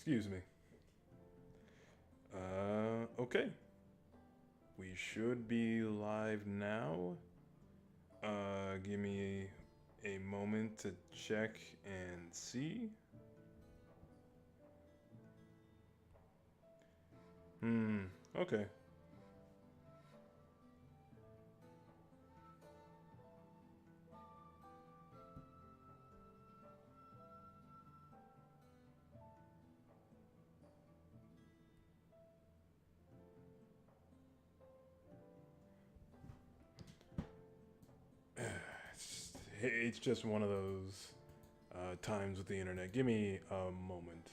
Excuse me. Okay. We should be live now. Give me a moment to check and see. Okay. It's just one of those times with the internet. Give me a moment.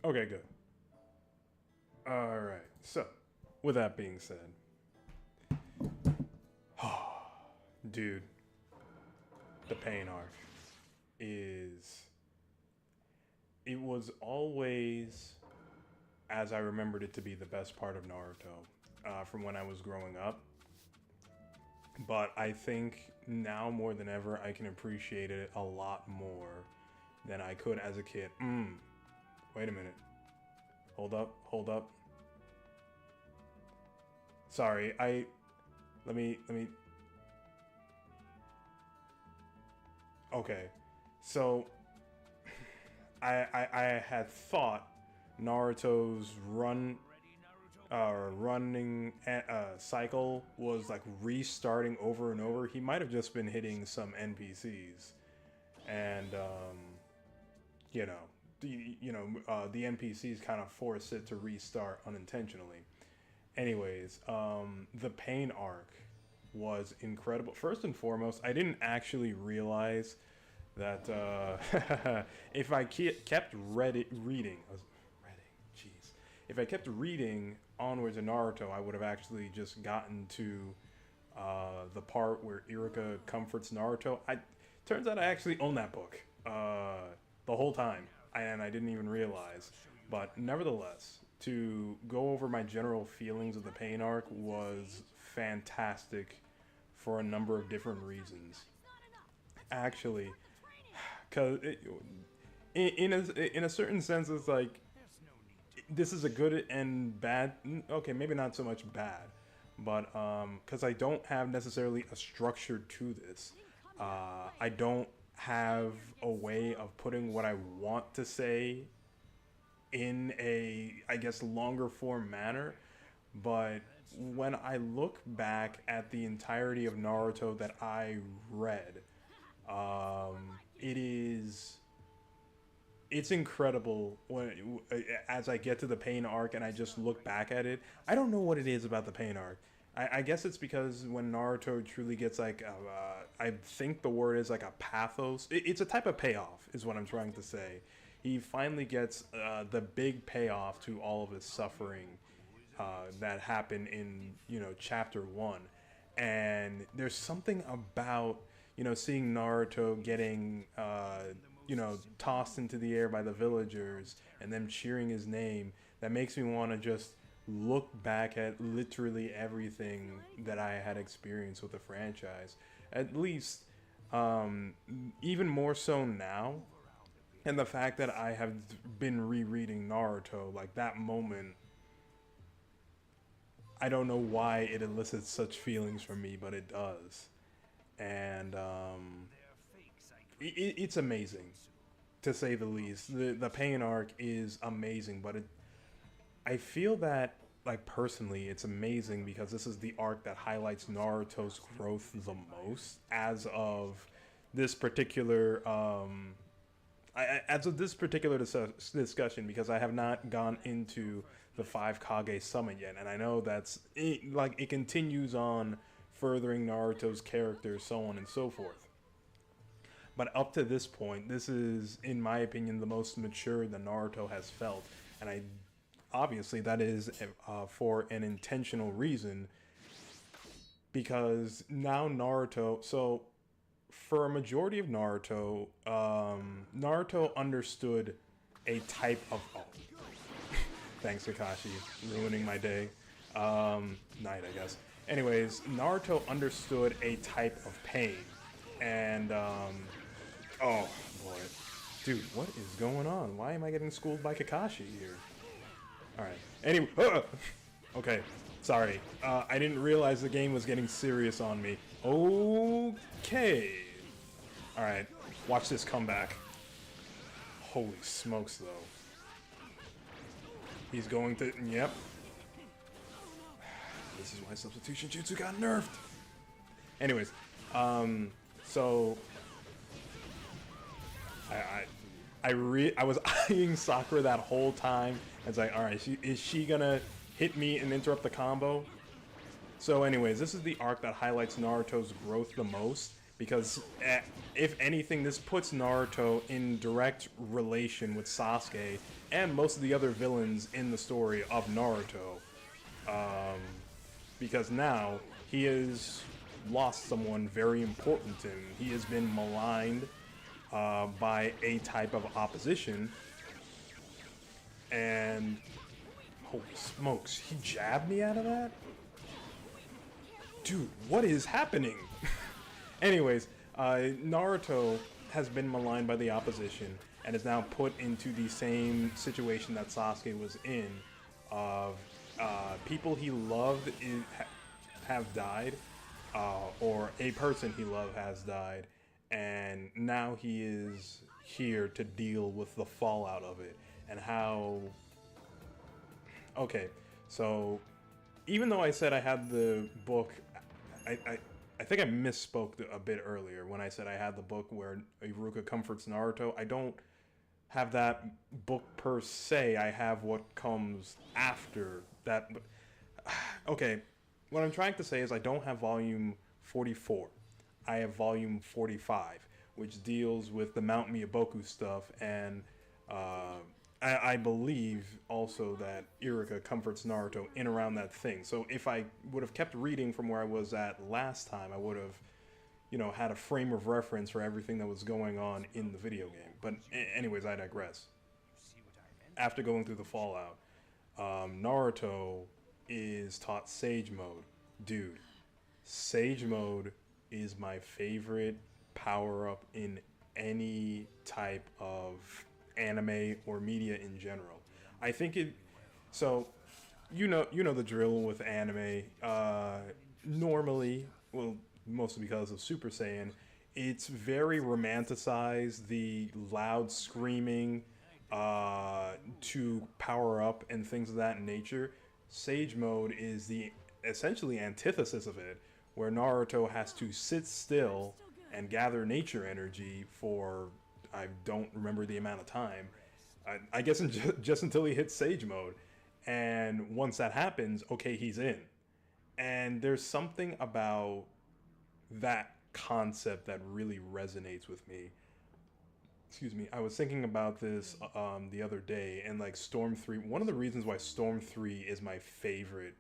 Okay, good. Alright, so, with that being said, dude, the pain arc is. It was always, as I remembered it to be, the best part of Naruto from when I was growing up. But I think now more than ever, I can appreciate it a lot more than I could as a kid. Wait a minute. Hold up, hold up. Sorry, let me. Okay, so I had thought Naruto's running cycle was like restarting over and over. He might have just been hitting some NPCs, and the NPCs kind of force it to restart unintentionally. Anyways, the pain arc was incredible. First and foremost, I didn't actually realize that if I kept reading, jeez, if I kept reading onwards in Naruto, I would have actually just gotten to the part where Iruka comforts Naruto. Turns out I actually own that book the whole time, and I didn't even realize. But nevertheless, to go over my general feelings of the pain arc was fantastic for a number of different reasons. Actually, because in a certain sense, it's like this is a good and bad. Okay, maybe not so much bad, but because I don't have necessarily a structure to this, I don't have a way of putting what I want to say in a, I guess, longer form manner. But when I look back at the entirety of Naruto that I read, it's incredible when as I get to the pain arc and I just look back at it. I don't know what it is about the pain arc. I guess it's because when Naruto truly gets like I think the word is like a pathos. It's a type of payoff, is what I'm trying to say. He finally gets the big payoff to all of his suffering that happened in chapter 1, and there's something about seeing Naruto getting tossed into the air by the villagers and them cheering his name that makes me want to just look back at literally everything that I had experienced with the franchise. At least, even more so now. And the fact that I have been rereading Naruto, like that moment, I don't know why it elicits such feelings from me, but it does. And it's amazing, to say the least. The pain arc is amazing, but I feel that, like, personally, it's amazing because this is the arc that highlights Naruto's growth the most as of this particular discussion, because I have not gone into the five Kage summit yet, and I know it continues on furthering Naruto's character, so on and so forth. But up to this point, this is, in my opinion, the most mature that Naruto has felt, and obviously that is for an intentional reason, because now Naruto. So for a majority of Naruto, Naruto understood a type of. Oh, thanks, Kakashi, ruining my day. Night, I guess. Anyways, Naruto understood a type of pain, and oh boy, dude, what is going on? Why am I getting schooled by Kakashi here? All right. Anyway, okay. Sorry. I didn't realize the game was getting serious on me. Okay. All right. Watch this comeback. Holy smokes, though. He's going to. Yep. This is why substitution jutsu got nerfed. Anyways, so I was eyeing Sakura that whole time. It's like, all right, is she gonna hit me and interrupt the combo? So anyways, this is the arc that highlights Naruto's growth the most, because if anything, this puts Naruto in direct relation with Sasuke and most of the other villains in the story of Naruto. Because now he has lost someone very important to him. He has been maligned by a type of opposition, and holy smokes, he jabbed me out of that? Dude, what is happening? Anyways, Naruto has been maligned by the opposition and is now put into the same situation that Sasuke was in, of people he loved have died, or a person he loved has died, and now he is here to deal with the fallout of it. And how... Okay, so even though I said I had the book, I think I misspoke a bit earlier when I said I had the book where Iruka comforts Naruto. I don't have that book per se. I have what comes after that. Okay, what I'm trying to say is I don't have volume 44. I have volume 45, which deals with the Mount Miyaboku stuff, and I believe also that Iruka comforts Naruto in around that thing. So if I would have kept reading from where I was at last time, I would have, you know, had a frame of reference for everything that was going on in the video game. But anyways, I digress. After going through the fallout, Naruto is taught Sage Mode. Dude, Sage Mode is my favorite power-up in any type of anime or media in general. I think it... So, you know the drill with anime. Normally, well, mostly because of Super Saiyan, it's very romanticized, the loud screaming to power up and things of that nature. Sage Mode is the essentially antithesis of it, where Naruto has to sit still and gather nature energy for, I don't remember the amount of time, I guess just until he hits Sage Mode. And once that happens, okay, he's in. And there's something about that concept that really resonates with me. Excuse me, I was thinking about this the other day, and like Storm 3, one of the reasons why Storm 3 is my favorite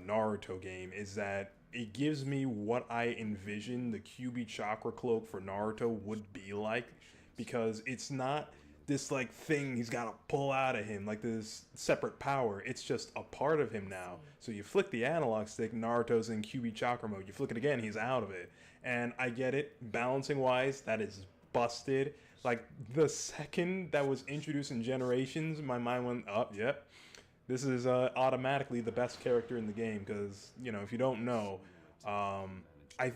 Naruto game is that it gives me what I envision the QB chakra cloak for Naruto would be like, because it's not this like thing he's got to pull out of him, like this separate power. It's just a part of him now. So you flick the analog stick, Naruto's in QB chakra mode. You flick it again, he's out of it. And I get it, balancing wise, that is busted. Like the second that was introduced in Generations, my mind went up, yep. This is automatically the best character in the game, because, you know, if you don't know, I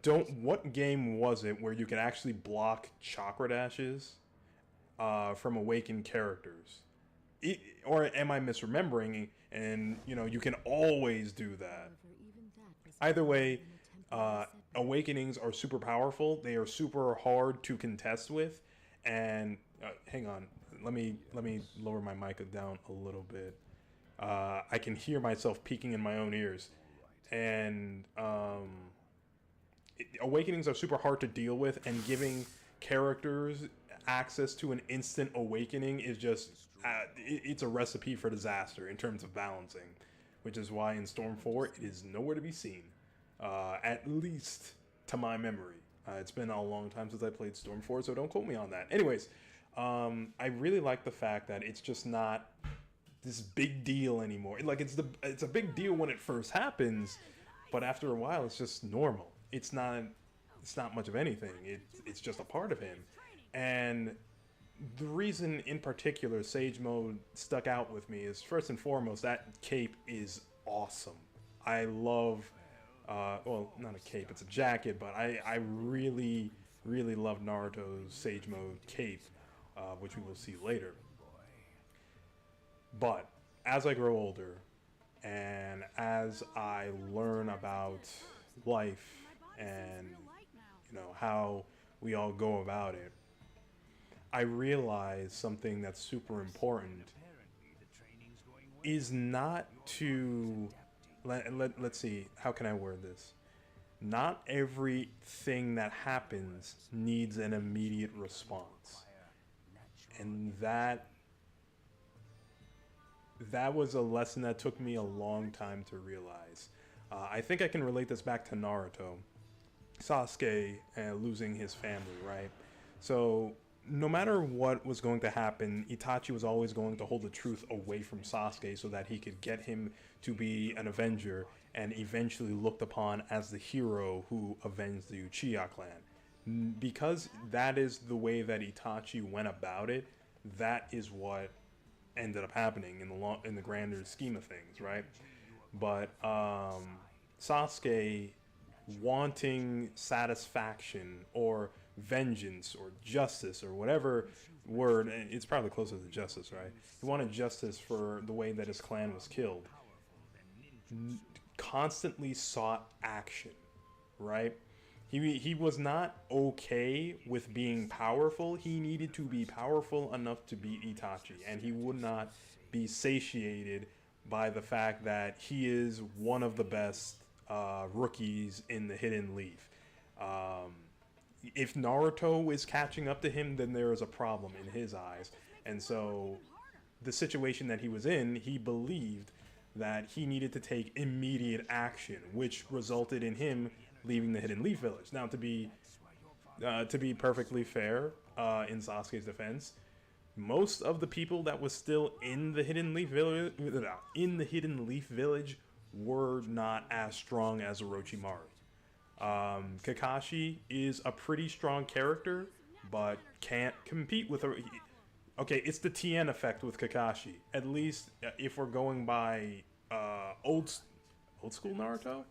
don't... What game was it where you could actually block chakra dashes from awakened characters? Or am I misremembering? And, you know, you can always do that. Either way, awakenings are super powerful. They are super hard to contest with. And hang on, let me lower my mic down a little bit. I can hear myself peeking in my own ears. And awakenings are super hard to deal with, and giving characters access to an instant awakening is just it's a recipe for disaster in terms of balancing, which is why in Storm 4 it is nowhere to be seen, at least to my memory. It's been a long time since I played Storm 4, so don't quote me on that. Anyways, I really like the fact that it's just not this big deal anymore. Like it's a big deal when it first happens, but after a while it's just normal. It's not much of anything. It's just a part of him. And the reason in particular Sage Mode stuck out with me is, first and foremost, that cape is awesome. I love well, not a cape, it's a jacket, but I really, really love Naruto's Sage Mode cape, which we will see later. But as I grow older, and as I learn about life and, you know, how we all go about it, I realize something that's super important is not to let's see, how can I word this? Not everything that happens needs an immediate response. And that was a lesson that took me a long time to realize. I think I can relate this back to Naruto. Sasuke losing his family, right? So no matter what was going to happen, Itachi was always going to hold the truth away from Sasuke so that he could get him to be an Avenger and eventually looked upon as the hero who avenged the Uchiha clan. Because that is the way that Itachi went about it, that is what ended up happening in the grander scheme of things, right? But Sasuke wanting satisfaction or vengeance or justice or whatever word, it's probably closer to justice, right? He wanted justice for the way that his clan was killed. Constantly sought action, right? He was not okay with being powerful. He needed to be powerful enough to beat Itachi, and he would not be satiated by the fact that he is one of the best rookies in the Hidden Leaf. If Naruto is catching up to him, then there is a problem in his eyes. And so the situation that he was in, he believed that he needed to take immediate action, which resulted in him leaving the Hidden Leaf Village. Now, to be perfectly fair, in Sasuke's defense, most of the people that was still in the Hidden Leaf Village, were not as strong as Orochimaru. Kakashi is a pretty strong character, but can't compete with okay, it's the Tien effect with Kakashi. At least if we're going by old school Naruto?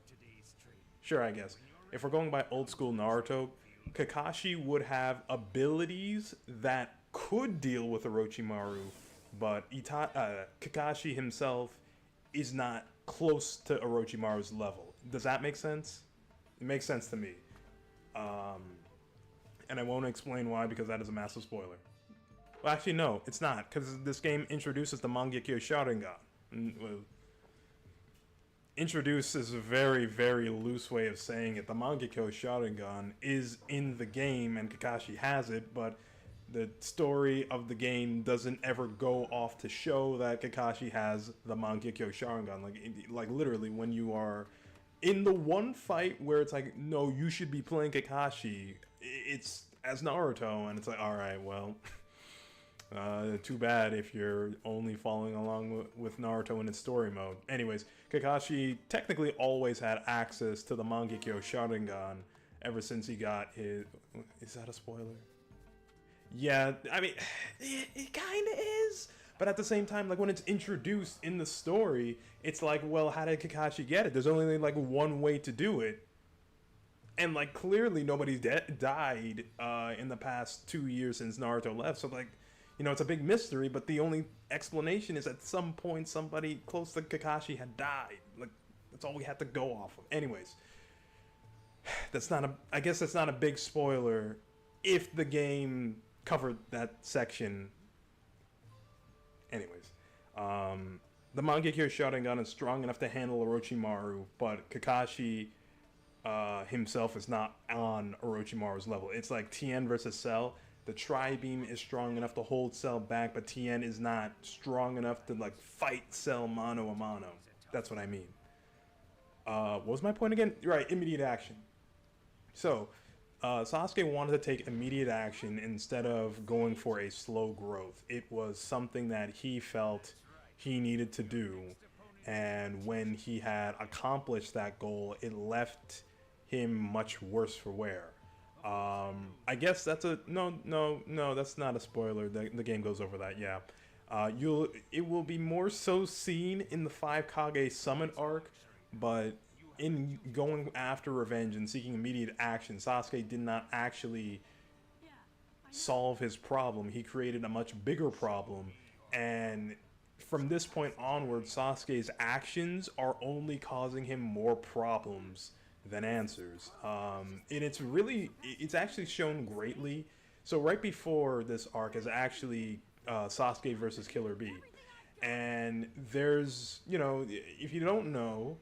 Sure, I guess. If we're going by old school Naruto, Kakashi would have abilities that could deal with Orochimaru, but Kakashi himself is not close to Orochimaru's level. Does that make sense? It makes sense to me. And I won't explain why, because that is a massive spoiler. Well, actually, no, it's not, because this game introduces the Mangekyo Sharingan. Well, introduce is a very, very loose way of saying it. The Mangekyo Sharingan is in the game, and Kakashi has it, but the story of the game doesn't ever go off to show that Kakashi has the Mangekyo Sharingan. Like literally, when you are in the one fight where it's like, no, you should be playing Kakashi, it's as Naruto, and it's like, alright, well, too bad if you're only following along with Naruto in its story mode. Anyways, Kakashi technically always had access to the Mangekyo Sharingan ever since he got his... Is that a spoiler? Yeah, I mean, it kind of is. But at the same time, like, when it's introduced in the story, it's like, well, how did Kakashi get it? There's only, like, one way to do it. And, like, clearly nobody's died in the past 2 years since Naruto left. So, like, you know, it's a big mystery, but the only explanation is at some point somebody close to Kakashi had died. Like, that's all we had to go off of. Anyways, I guess that's not a big spoiler if the game covered that section. Anyways, the Mangekyo Sharingan is strong enough to handle Orochimaru, but Kakashi himself is not on Orochimaru's level. It's like Tien versus Cell. The Tri-Beam is strong enough to hold Cell back, but Tien is not strong enough to like fight Cell mano a mano. That's what I mean. What was my point again? Right, immediate action. So, Sasuke wanted to take immediate action instead of going for a slow growth. It was something that he felt he needed to do, and when he had accomplished that goal, it left him much worse for wear. I guess that's a no. That's not a spoiler. The game goes over that. Yeah, it will be more so seen in the Five Kage Summit arc, but in going after revenge and seeking immediate action, Sasuke did not actually solve his problem. He created a much bigger problem, and from this point onward, Sasuke's actions are only causing him more problems than answers. And it's actually shown greatly. So right before this arc is actually Sasuke versus Killer B. And there's, if you don't know,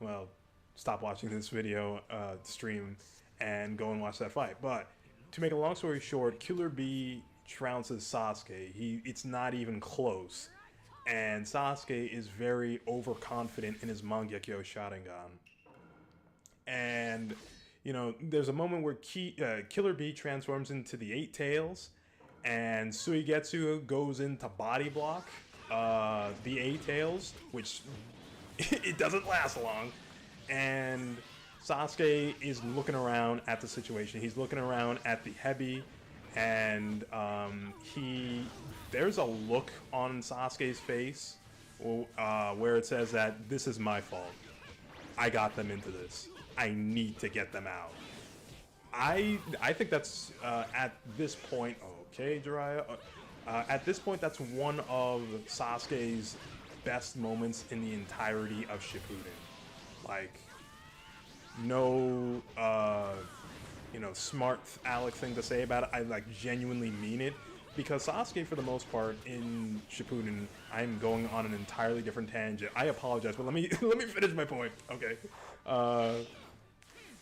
well, stop watching this video stream and go and watch that fight. But to make a long story short, Killer B trounces Sasuke. It's not even close. And Sasuke is very overconfident in his Mangekyo Sharingan. And, there's a moment where Killer B transforms into the Eight Tails, and Suigetsu goes into body block the Eight Tails, which it doesn't last long. And Sasuke is looking around at the situation. He's looking around at the Hebi, and there's a look on Sasuke's face where it says that this is my fault. I got them into this. I need to get them out. I think that's at this point, okay, Jiraiya. At this point, that's one of Sasuke's best moments in the entirety of Shippuden. Like, no, smart Alec thing to say about it. I genuinely mean it, because Sasuke, for the most part, in Shippuden, I'm going on an entirely different tangent. I apologize, but let me finish my point. Okay,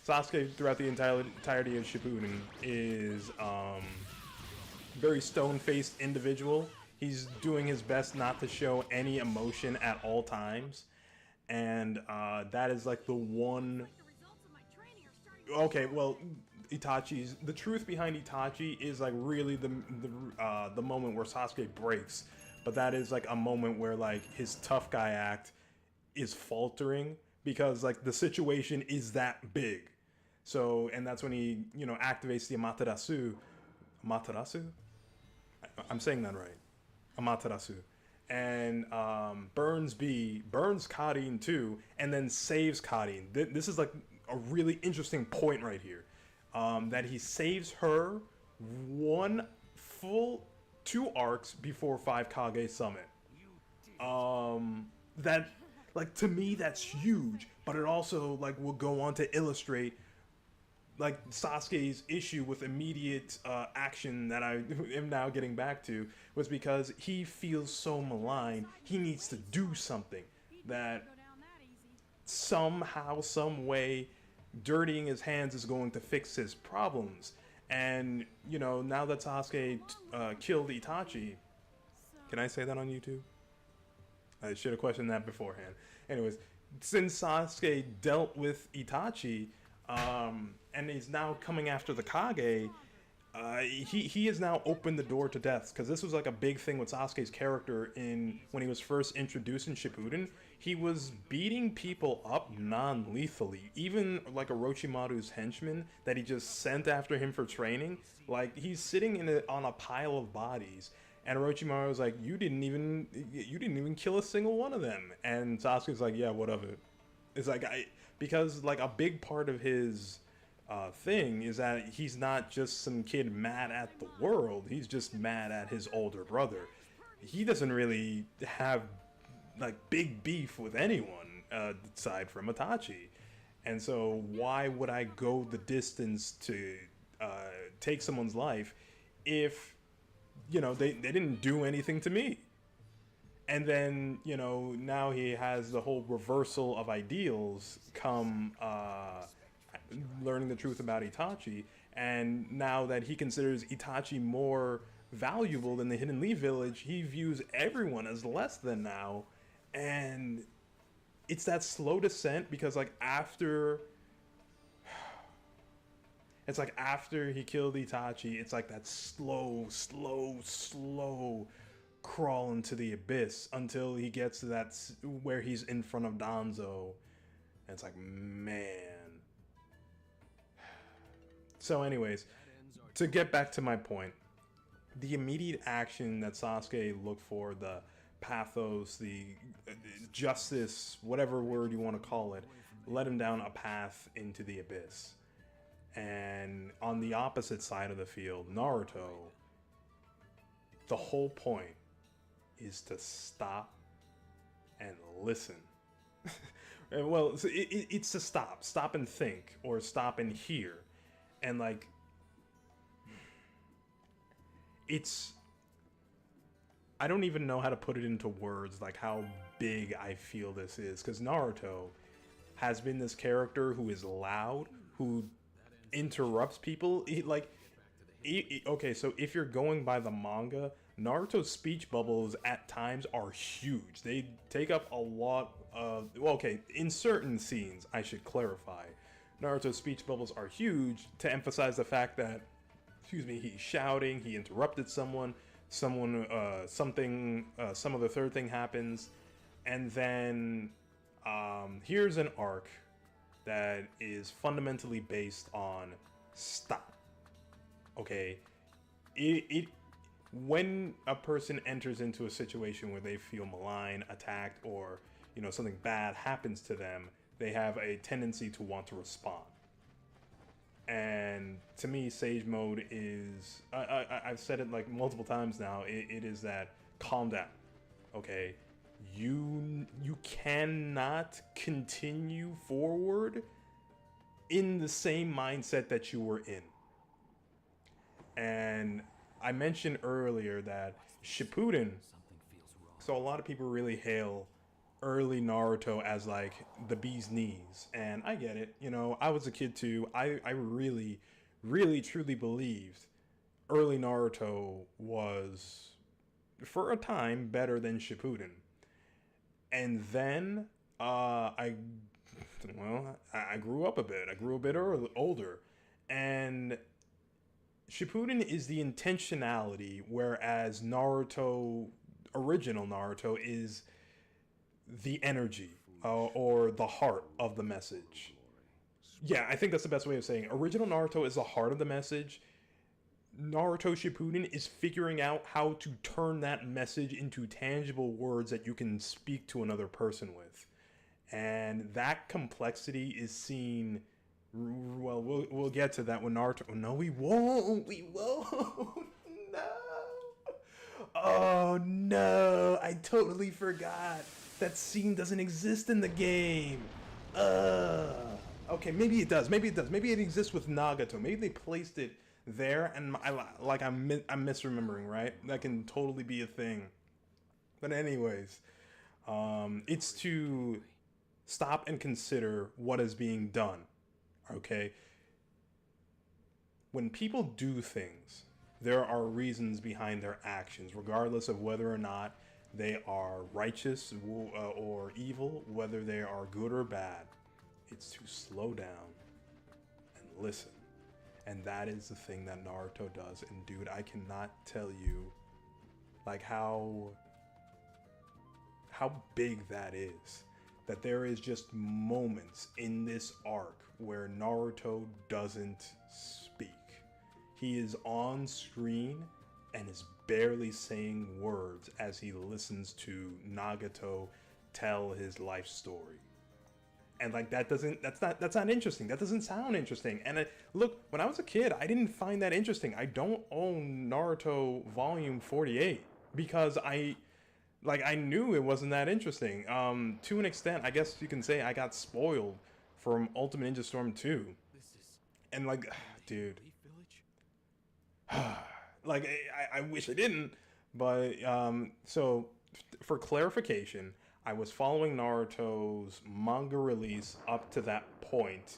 Sasuke throughout the entirety of Shippuden is very stone-faced individual. He's doing his best not to show any emotion at all times. And that is the one. Okay, well, the truth behind Itachi is really the moment where Sasuke breaks, but that is a moment where his tough guy act is faltering because the situation is that big. So, and that's when he activates the Amaterasu. I'm saying that right, Amaterasu. And burns Karin too, and then saves Karin. This is a really interesting point right here, that he saves her two arcs before Five Kage Summit. That to me that's huge, but it also will go on to illustrate Sasuke's issue with immediate action that I am now getting back to, was because he feels so maligned. He needs to do something that somehow, some way, dirtying his hands is going to fix his problems. And now that Sasuke killed Itachi, can I say that on YouTube? I should have questioned that beforehand. Anyways, since Sasuke dealt with Itachi, and he's now coming after the Kage, he has now opened the door to deaths, because this was a big thing with Sasuke's character when he was first introduced in Shippuden. He was beating people up non-lethally, even Orochimaru's henchman that he just sent after him for training. He's sitting on a pile of bodies, and Orochimaru was like, you didn't even kill a single one of them. And Sasuke's like, yeah, what of it? It's because a big part of his thing is that he's not just some kid mad at the world. He's just mad at his older brother. He doesn't really have big beef with anyone aside from Itachi. And so why would I go the distance to take someone's life if they didn't do anything to me? And then, now he has the whole reversal of ideals come learning the truth about Itachi. And now that he considers Itachi more valuable than the Hidden Leaf Village, he views everyone as less than now. And it's that slow descent because like after it's like after he killed Itachi, it's like that slow crawl into the abyss until he gets to that where he's in front of Danzo. And it's like, man. So anyways, to get back to my point, the immediate action that Sasuke looked for, the pathos, the justice, whatever word you want to call it, led him down a path into the abyss. And on the opposite side of the field, Naruto, the whole point is to stop and listen. And well, it's to stop and think, or stop and hear. And like, I don't even know how to put it into words, like how big I feel this is. Because Naruto has been this character who is loud, who interrupts people. Okay, so if you're going by the manga, Naruto's speech bubbles at times are huge. They take up a lot of, well, okay, in certain scenes, I should clarify, Naruto's speech bubbles are huge to emphasize the fact that, excuse me, he's shouting, he interrupted someone, some other third thing happens, and then here's an arc that is fundamentally based on stop. Okay, when a person enters into a situation where they feel maligned, attacked, or something bad happens to them, they have a tendency to want to respond. And to me, Sage Mode is, I've said it like multiple times now, it is that calm down, okay? You cannot continue forward in the same mindset that you were in. And I mentioned earlier that Shippuden, so a lot of people really hail early Naruto as like the bee's knees, and I get it. I was a kid too. I really truly believed early Naruto was, for a time, better than Shippuden. And then I grew up a bit. I grew a bit older, and Shippuden is the intentionality, whereas original Naruto, is the energy or the heart of the message. Yeah, I think that's the best way of saying it. Original Naruto is the heart of the message. Naruto Shippuden is figuring out how to turn that message into tangible words that you can speak to another person with. And that complexity is seen, well, we'll get to that when Naruto... No, we won't! No! Oh, no! I totally forgot! That scene doesn't exist in the game! Okay, maybe it does. Maybe it exists with Nagato. Maybe they placed it there, and I'm misremembering, right? That can totally be a thing. But anyways, it's to stop and consider what is being done. Okay? When people do things, there are reasons behind their actions, regardless of whether or not they are righteous or evil, whether they are good or bad. It's to slow down and listen. And that is the thing that Naruto does. And dude, I cannot tell you like how big that is. That there is just moments in this arc where Naruto doesn't speak. He is on screen and is barely saying words as he listens to Nagato tell his life story. And like that's not interesting. That doesn't sound interesting. And look, when I was a kid, I didn't find that interesting. I don't own Naruto Volume 48 because I knew it wasn't that interesting. To an extent, I guess you can say I got spoiled from Ultimate Ninja Storm 2. And like, dude, like I wish I didn't. But so for clarification, I was following Naruto's manga release up to that point.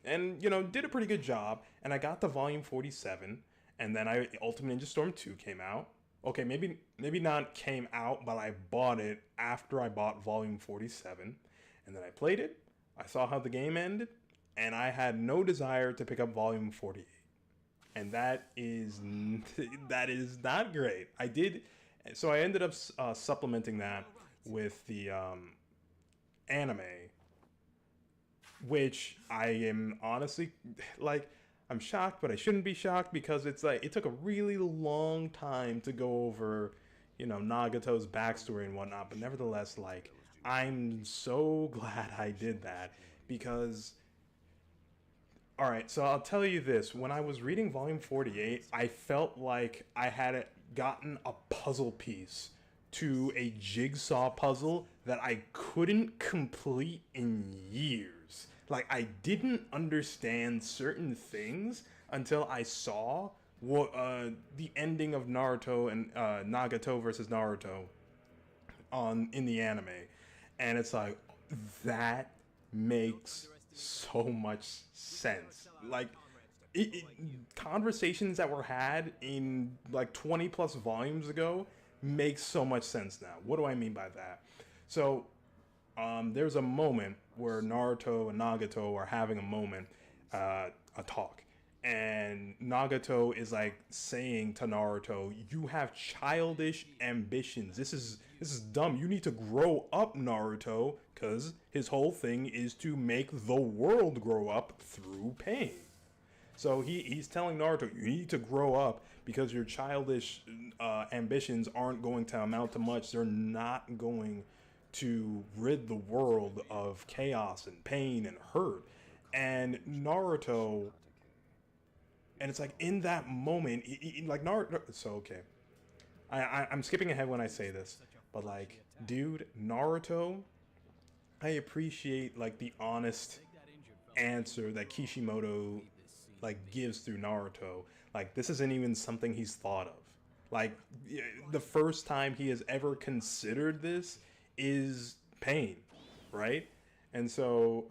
and did a pretty good job. And I got to volume 47, and then Ultimate Ninja Storm 2 came out. Okay, maybe not came out, but I bought it after I bought volume 47, and then I played it. I saw how the game ended, and I had no desire to pick up volume 48. And that is not great. So I ended up supplementing that with the anime, which I am honestly like, I'm shocked, but I shouldn't be shocked, because it's like it took a really long time to go over, Nagato's backstory and whatnot. But nevertheless, like, I'm so glad I did that, because, all right, so I'll tell you this: when I was reading Volume 48, I felt like I had gotten a puzzle piece to a jigsaw puzzle that I couldn't complete in years. Like, I didn't understand certain things until I saw what the ending of Naruto and Nagato versus Naruto in the anime, and it's like, that makes so much sense. Like, conversations that were had in like 20 plus volumes ago makes so much sense now. What do I mean by that? So there's a moment where Naruto and Nagato are having a talk, and Nagato is like saying to Naruto, "You have childish ambitions. This is dumb. You need to grow up, Naruto," because his whole thing is to make the world grow up through pain. So he's telling Naruto, you need to grow up, because your childish ambitions aren't going to amount to much. They're not going to rid the world of chaos and pain and hurt. And Naruto, and it's like, in that moment, like Naruto. So okay, I'm skipping ahead when I say this, but like, dude, Naruto, I appreciate like the honest answer that Kishimoto like gives through Naruto. Like, this isn't even something he's thought of. Like, the first time he has ever considered this is pain, right? And so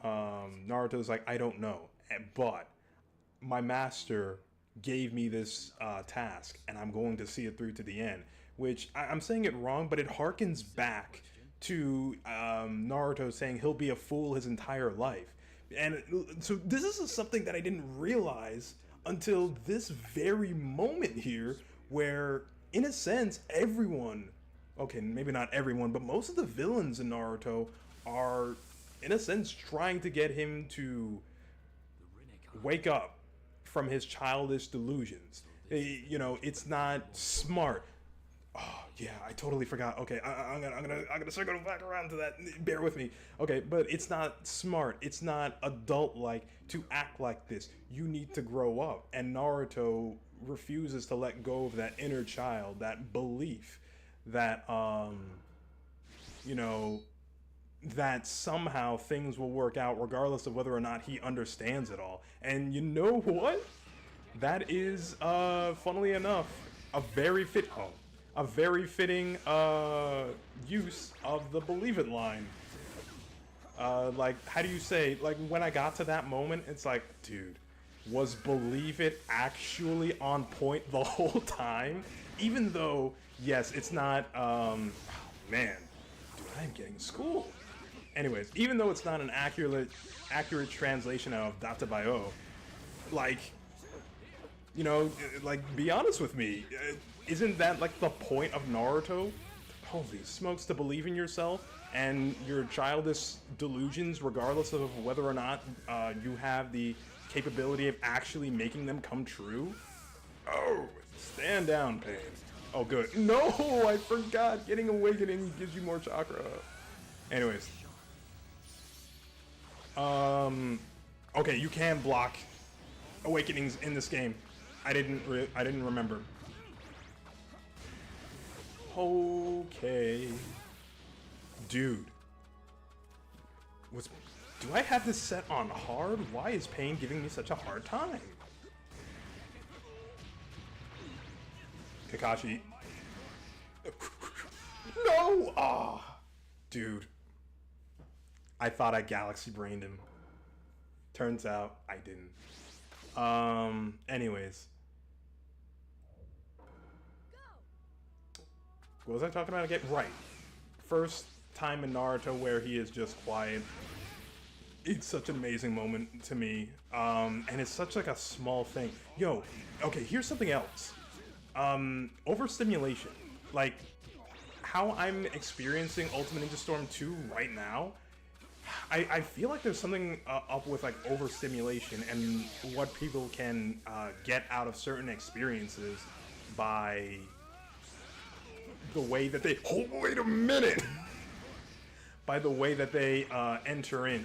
Naruto's like, I don't know, but my master gave me this task, and I'm going to see it through to the end. Which I'm saying it wrong, but it harkens back to Naruto saying he'll be a fool his entire life. And so this is something that I didn't realize until this very moment here, where, in a sense, everyone, okay, maybe not everyone, but most of the villains in Naruto are, in a sense, trying to get him to wake up from his childish delusions. It's not smart. Oh yeah, I totally forgot. Okay, I'm gonna circle back around to that. Bear with me. Okay, but it's not smart. It's not adult-like to act like this. You need to grow up. And Naruto refuses to let go of that inner child, that belief that that somehow things will work out regardless of whether or not he understands it all. And you know what? That is, funnily enough, a very fitting use of the "believe it" line. Like, how do you say, like, when I got to that moment, it's like, dude, was "believe it" actually on point the whole time? Even though, yes, it's not, man, dude, I'm getting schooled. Anyways, even though it's not an accurate translation of Databayo, like, like, be honest with me, isn't that like the point of Naruto? Holy smokes, to believe in yourself and your childish delusions, regardless of whether or not you have the capability of actually making them come true? Oh, stand down, Pain. Oh, good. No, I forgot. Getting Awakening gives you more chakra. Anyways. Okay, you can block Awakenings in this game. I didn't remember. Okay. Dude. Do I have this set on hard? Why is Pain giving me such a hard time? Kakashi. No! Ah! Dude. I thought I galaxy brained him. Turns out I didn't. Anyways. What was I talking about again? Right. First time in Naruto where he is just quiet. It's such an amazing moment to me. And it's such like a small thing. Yo, okay, here's something else. Overstimulation. Like, how I'm experiencing Ultimate Ninja Storm 2 right now, I feel like there's something up with like overstimulation and what people can get out of certain experiences by the way that they wait a minute by the way that they enter in,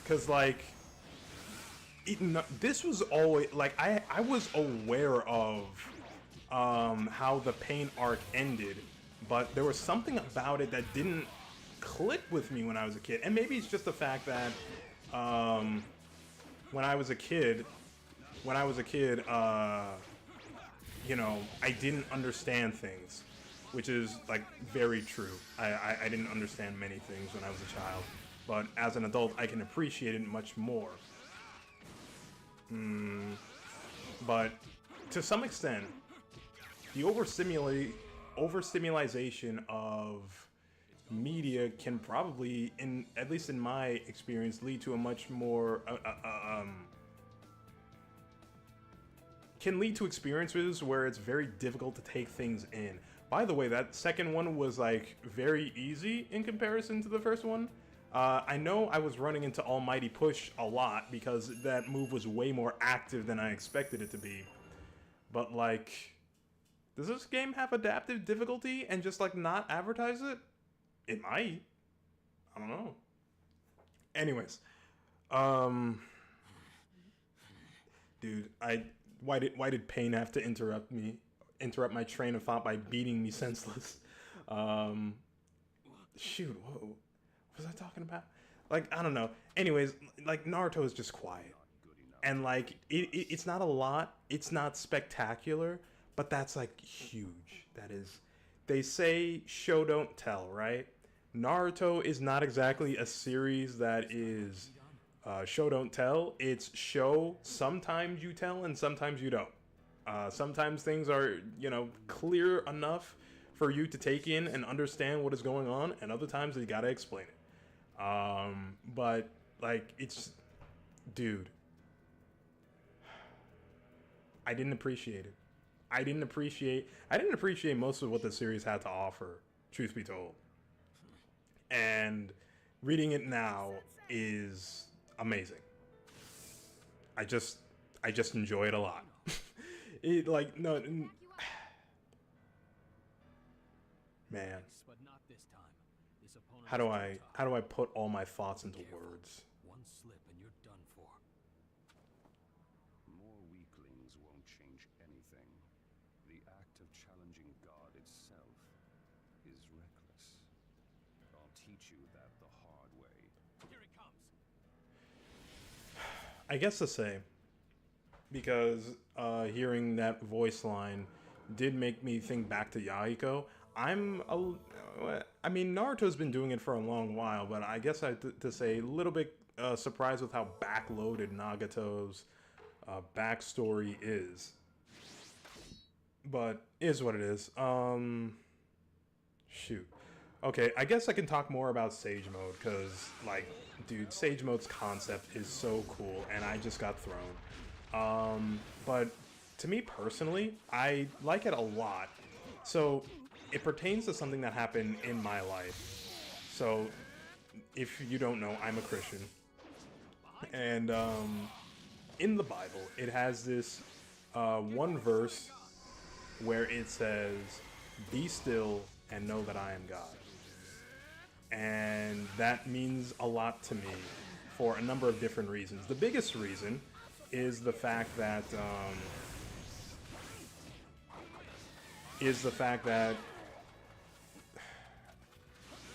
because like this was always like I was aware of how the pain arc ended, but there was something about it that didn't click with me when I was a kid. And maybe it's just the fact that when I was a kid, you know, I didn't understand things, which is like very true. I didn't understand many things when I was a child, but as an adult I can appreciate it much more. But to some extent, the overstimulation of media can probably, at least in my experience, lead to a much more can lead to experiences where it's very difficult to take things in. By the way, that second one was like very easy in comparison to the first one. I know I was running into Almighty Push a lot because that move was way more active than I expected it to be. But like, does this game have adaptive difficulty and just like not advertise it? It might. I don't know. Anyways, dude, why did Pain have to interrupt my train of thought by beating me senseless? Shoot, what was I talking about? Like, I don't know. Anyways, like, Naruto is just quiet, and like it's not a lot. It's not spectacular, but that's like huge. That is, they say show don't tell, right? Naruto is not exactly a series that is show don't tell. It's show, sometimes you tell and sometimes you don't. Sometimes things are, you know, clear enough for you to take in and understand what is going on, and other times you gotta explain it. But like, it's, dude, I didn't appreciate it. I didn't appreciate most of what the series had to offer, truth be told. And reading it now is amazing. I just enjoy it a lot. It like, no, man. How do I put all my thoughts into words? One slip and you're done for. More weaklings won't change anything. The act of challenging God itself is reckless. I'll teach you that the hard way. Here it comes. I guess the same, because hearing that voice line did make me think back to Yahiko. I mean, Naruto's been doing it for a long while, but I guess I have to say a little bit surprised with how backloaded Nagato's backstory is. But is what it is. Shoot. Okay, I guess I can talk more about Sage Mode, because, like, dude, Sage Mode's concept is so cool, and I just got thrown. But to me personally, I like it a lot. So, it pertains to something that happened in my life. So, if you don't know, I'm a Christian. And, in the Bible, it has this one verse where it says, "Be still and know that I am God." And that means a lot to me for a number of different reasons. The biggest reason is the fact that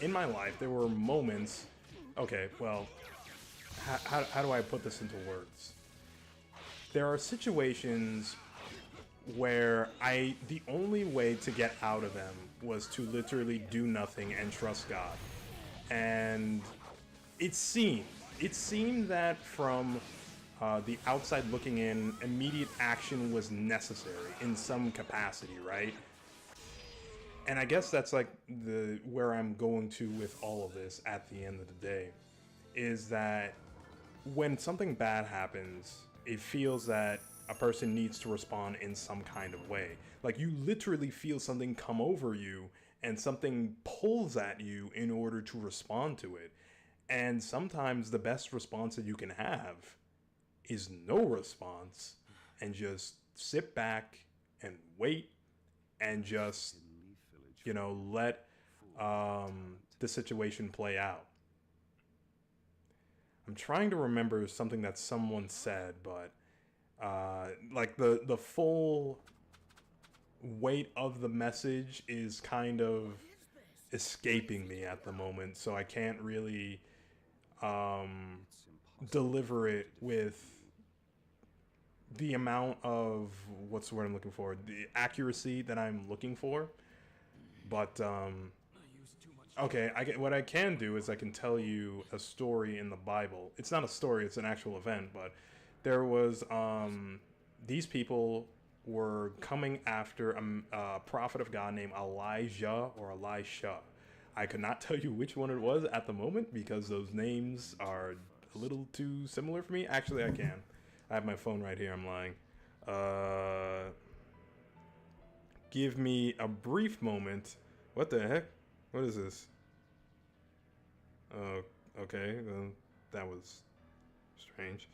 in my life there were moments. Okay, well, how do I put this into words? There are situations where the only way to get out of them was to literally do nothing and trust God. And it seemed, it seemed that from the outside looking in, immediate action was necessary in some capacity, right? And I guess that's like the where I'm going to with all of this at the end of the day is that when something bad happens, it feels that a person needs to respond in some kind of way. Like you literally feel something come over you and something pulls at you in order to respond to it. And sometimes the best response that you can have is no response and just sit back and wait and just, let the situation play out. I'm trying to remember something that someone said, but like the full weight of the message is kind of escaping me at the moment, so I can't really deliver it with the amount of what's the word I'm looking for, the accuracy that I'm looking for. But okay, what I can do is I can tell you a story in the Bible. It's not a story; it's an actual event. But there was these people were coming after a prophet of God named Elijah or Elisha. I could not tell you which one it was at the moment because those names are a little too similar for me. Actually, I can. I have my phone right here. I'm lying. Give me a brief moment. What the heck? What is this? Okay. That was strange.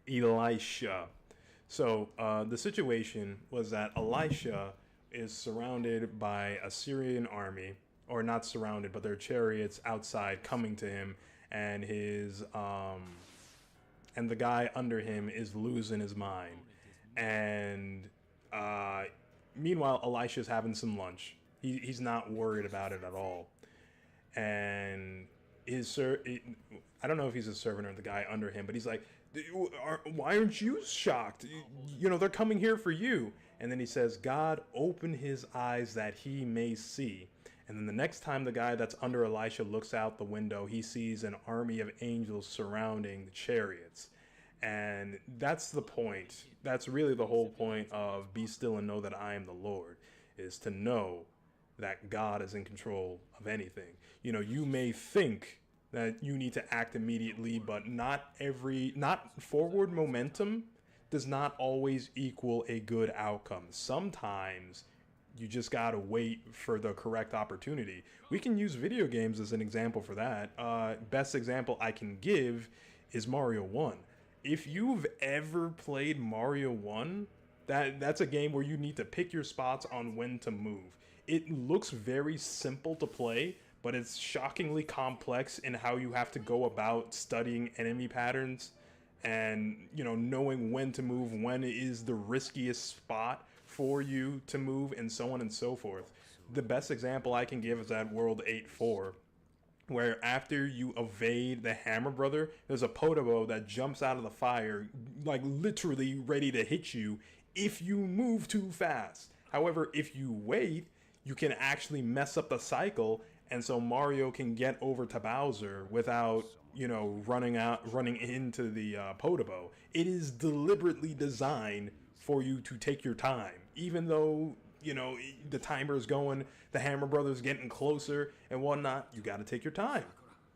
Elisha. So the situation was that Elisha is surrounded by a Syrian army, or not surrounded, but their chariots outside coming to him, and his and the guy under him is losing his mind. And uh, meanwhile, Elisha's having some lunch. He's not worried about it at all. And I don't know if he's a servant or the guy under him, but he's like, why aren't you shocked? They're coming here for you. And then he says, God, open his eyes that he may see. And then the next time the guy that's under Elisha looks out the window, he sees an army of angels surrounding the chariots. And that's the point. That's really the whole point of be still and know that I am the Lord, is to know that God is in control of anything. You may think that you need to act immediately, but not forward momentum does not always equal a good outcome. Sometimes you just gotta wait for the correct opportunity. We can use video games as an example for that. Best example I can give is Mario 1. If you've ever played Mario 1, that's a game where you need to pick your spots on when to move. It looks very simple to play, but it's shockingly complex in how you have to go about studying enemy patterns and, knowing when to move, when is the riskiest spot for you to move, and so on and so forth. The best example I can give is at World 8-4, where after you evade the Hammer Brother, there's a Podobo that jumps out of the fire, like literally ready to hit you if you move too fast. However, if you wait, you can actually mess up the cycle, and so Mario can get over to Bowser without, running into the Podobo. It is deliberately designed for you to take your time, even though the timer is going, the Hammer Brothers getting closer and whatnot. You got to take your time,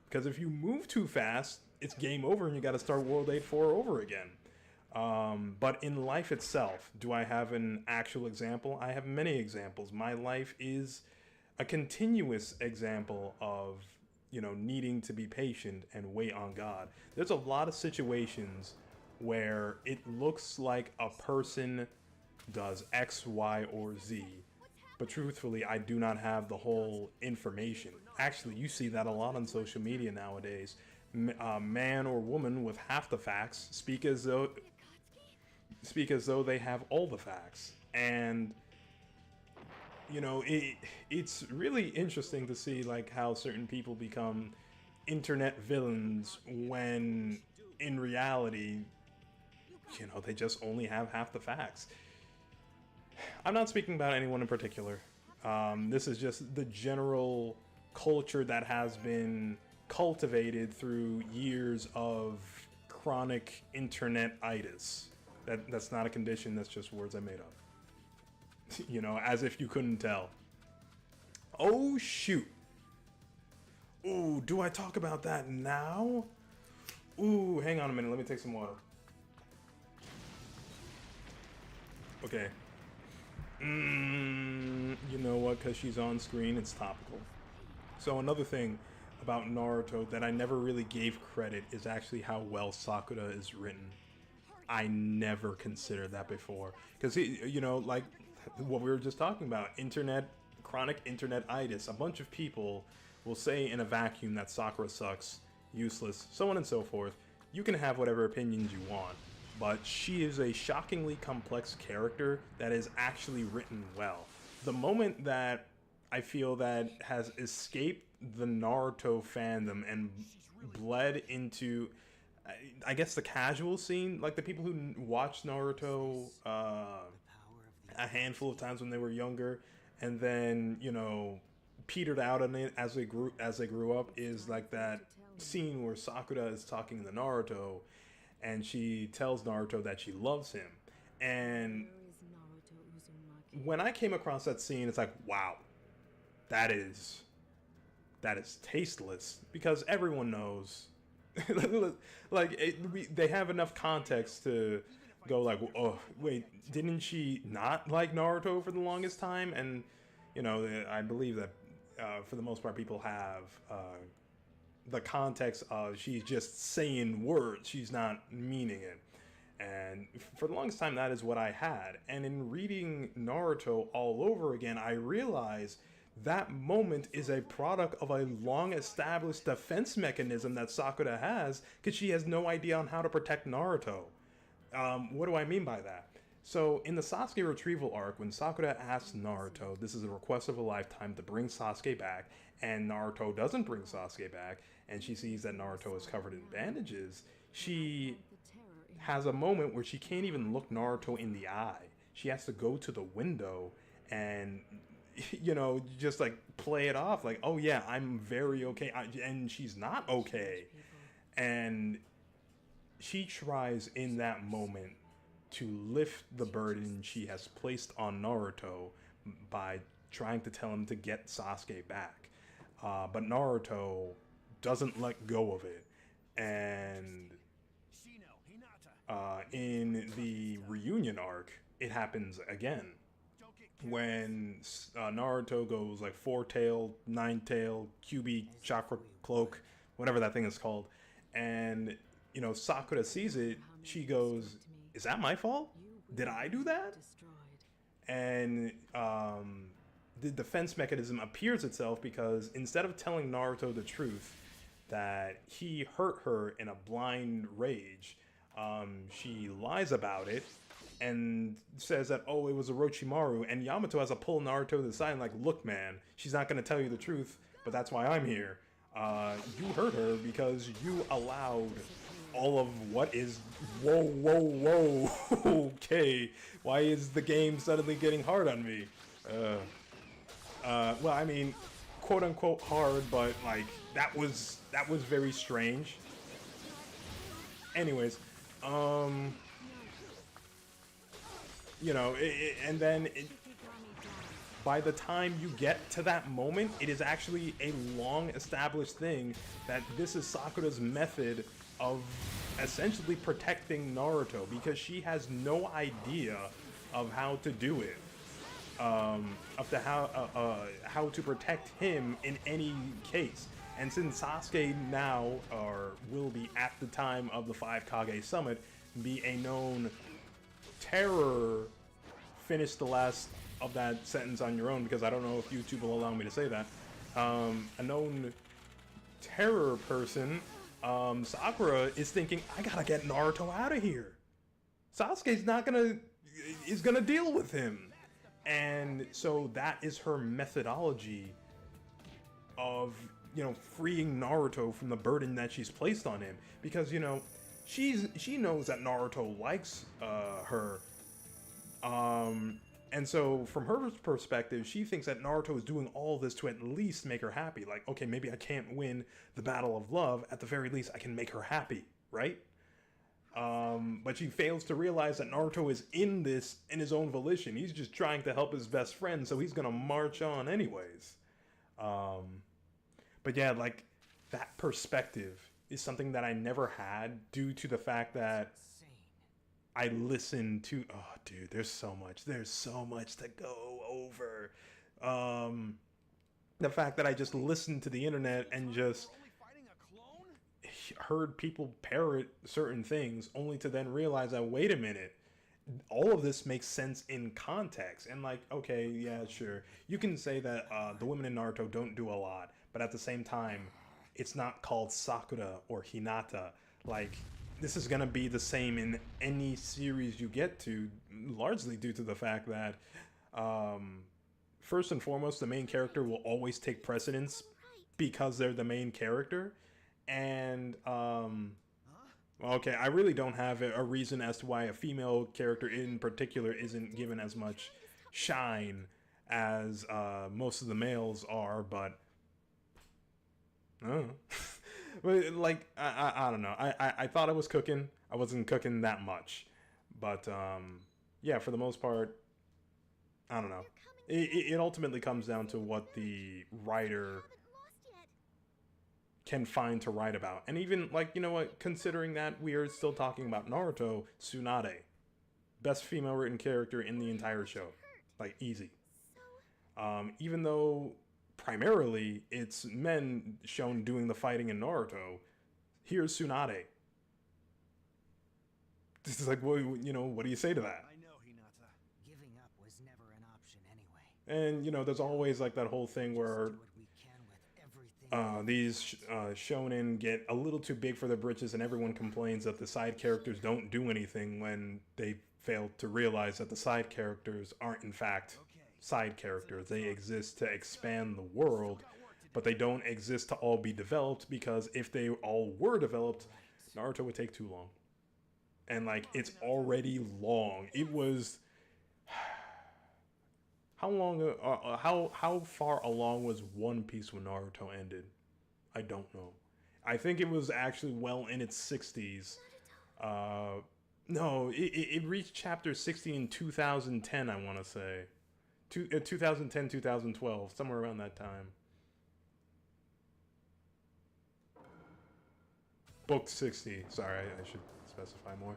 because if you move too fast, it's game over, and you got to start World 8-4 over again. But in life itself, do I have an actual example? I have many examples. My life is a continuous example of, needing to be patient and wait on God. There's a lot of situations where it looks like a person does X, Y, or Z, but truthfully, I do not have the whole information. Actually, you see that a lot on social media nowadays. Man or woman with half the facts speak as though they have all the facts. And it's really interesting to see like how certain people become internet villains when in reality you know, they just only have half the facts. I'm not speaking about anyone in particular. This is just the general culture that has been cultivated through years of chronic internet-itis. That's not a condition, that's just words I made up. You know, as if you couldn't tell. Oh, shoot. Ooh, do I talk about that now? Ooh, hang on a minute, let me take some water. Okay. You know what, because she's on screen, it's topical. So another thing about Naruto that I never really gave credit is actually how well Sakura is written. I never considered that before. Because, you know, like what we were just talking about, chronic internet-itis. A bunch of people will say in a vacuum that Sakura sucks, useless, so on and so forth. You can have whatever opinions you want, but she is a shockingly complex character that is actually written well. The moment that I feel that has escaped the Naruto fandom and bled into, I guess, the casual scene, like the people who watched Naruto a handful of times when they were younger, and then, you know, petered out on it as they grew up, is like that scene where Sakura is talking to Naruto, and she tells Naruto that she loves him. And when I came across that scene, it's like, wow, that is tasteless, because everyone knows, like they have enough context to go like, oh wait, didn't she not like Naruto for the longest time? And you know, I believe that for the most part people have the context of she's just saying words, she's not meaning it. And for the longest time, that is what I had. And in reading Naruto all over again, I realized that moment is a product of a long-established defense mechanism that Sakura has, because she has no idea on how to protect Naruto. What do I mean by that? So in the Sasuke retrieval arc, when Sakura asks Naruto, this is a request of a lifetime, to bring Sasuke back, and Naruto doesn't bring Sasuke back, and she sees that Naruto is covered in bandages, she has a moment where she can't even look Naruto in the eye. She has to go to the window and, you know, just like play it off like, oh yeah, I'm very okay. And she's not okay. And she tries in that moment to lift the burden she has placed on Naruto by trying to tell him to get Sasuke back. But Naruto doesn't let go of it. And in the reunion arc, it happens again. When Naruto goes like 4-tail, 9-tail, QB, chakra cloak, whatever that thing is called, and you know, Sakura sees it, she goes, is that my fault? Did I do that? And the defense mechanism appears itself, because instead of telling Naruto the truth that he hurt her in a blind rage, she lies about it and says that, oh, it was Orochimaru, and Yamato has to pull Naruto to the side and like, look man, she's not going to tell you the truth, but that's why I'm here. You hurt her because you allowed all of what is, whoa, okay, why is the game suddenly getting hard on me? Well, I mean, quote unquote hard, but like, that was very strange. Anyways, you know, and then by the time you get to that moment, it is actually a long established thing that this is Sakura's method of essentially protecting Naruto, because she has no idea of how to do it, of the how to protect him in any case. And since Sasuke now, or will be at the time of the 5 Kage Summit, be a known terror, finish the last of that sentence on your own, because I don't know if YouTube will allow me to say that, a known terror person, Sakura is thinking, I gotta get Naruto out of here. Sasuke's is gonna deal with him. And so that is her methodology of, you know, freeing Naruto from the burden that she's placed on him. Because, you know, she knows that Naruto likes her. And so from her perspective, she thinks that Naruto is doing all this to at least make her happy. Like, okay, maybe I can't win the battle of love. At the very least, I can make her happy, right? But she fails to realize that Naruto is in this in his own volition. He's just trying to help his best friend, so he's gonna march on anyways. Um, but yeah, like that perspective is something that I never had due to the fact that Insane. I listen to. Oh, dude, there's so much to go over. Um, the fact that I just listened to the internet and just Only fighting a clone? heard people parrot certain things only to then realize that, wait a minute, all of this makes sense in context. And like, okay, yeah, sure, you can say that the women in Naruto don't do a lot, but at the same time, it's not called Sakura or Hinata. Like, this is gonna be the same in any series you get to, largely due to the fact that first and foremost, the main character will always take precedence because they're the main character. And okay, I really don't have a reason as to why a female character in particular isn't given as much shine as most of the males are, but but like I don't know. I thought I was cooking. I wasn't cooking that much, but yeah, for the most part, I don't know. It ultimately comes down to what the writer can find to write about. And even, like, you know what, considering that we are still talking about Naruto, Tsunade, best female written character in the entire show. Like, easy. Even though primarily it's men shown doing the fighting in Naruto, here's Tsunade. This is like, well, you know, what do you say to that? I know, Hinata. Giving up was never an option anyway. And, you know, there's always like that whole thing where Do what we can with everything. these shonen get a little too big for their britches, and everyone complains that the side characters don't do anything when they fail to realize that the side characters aren't in fact side characters. They exist to expand the world, but they don't exist to all be developed, because if they all were developed, Naruto would take too long. And like, it's already long. It was how long? How far along was One Piece when Naruto ended? I don't know. I think it was actually well in its 60s. No, it reached chapter 60 in 2010. I want to say, 2010, 2012, somewhere around that time. Book 60. Sorry, I should specify more.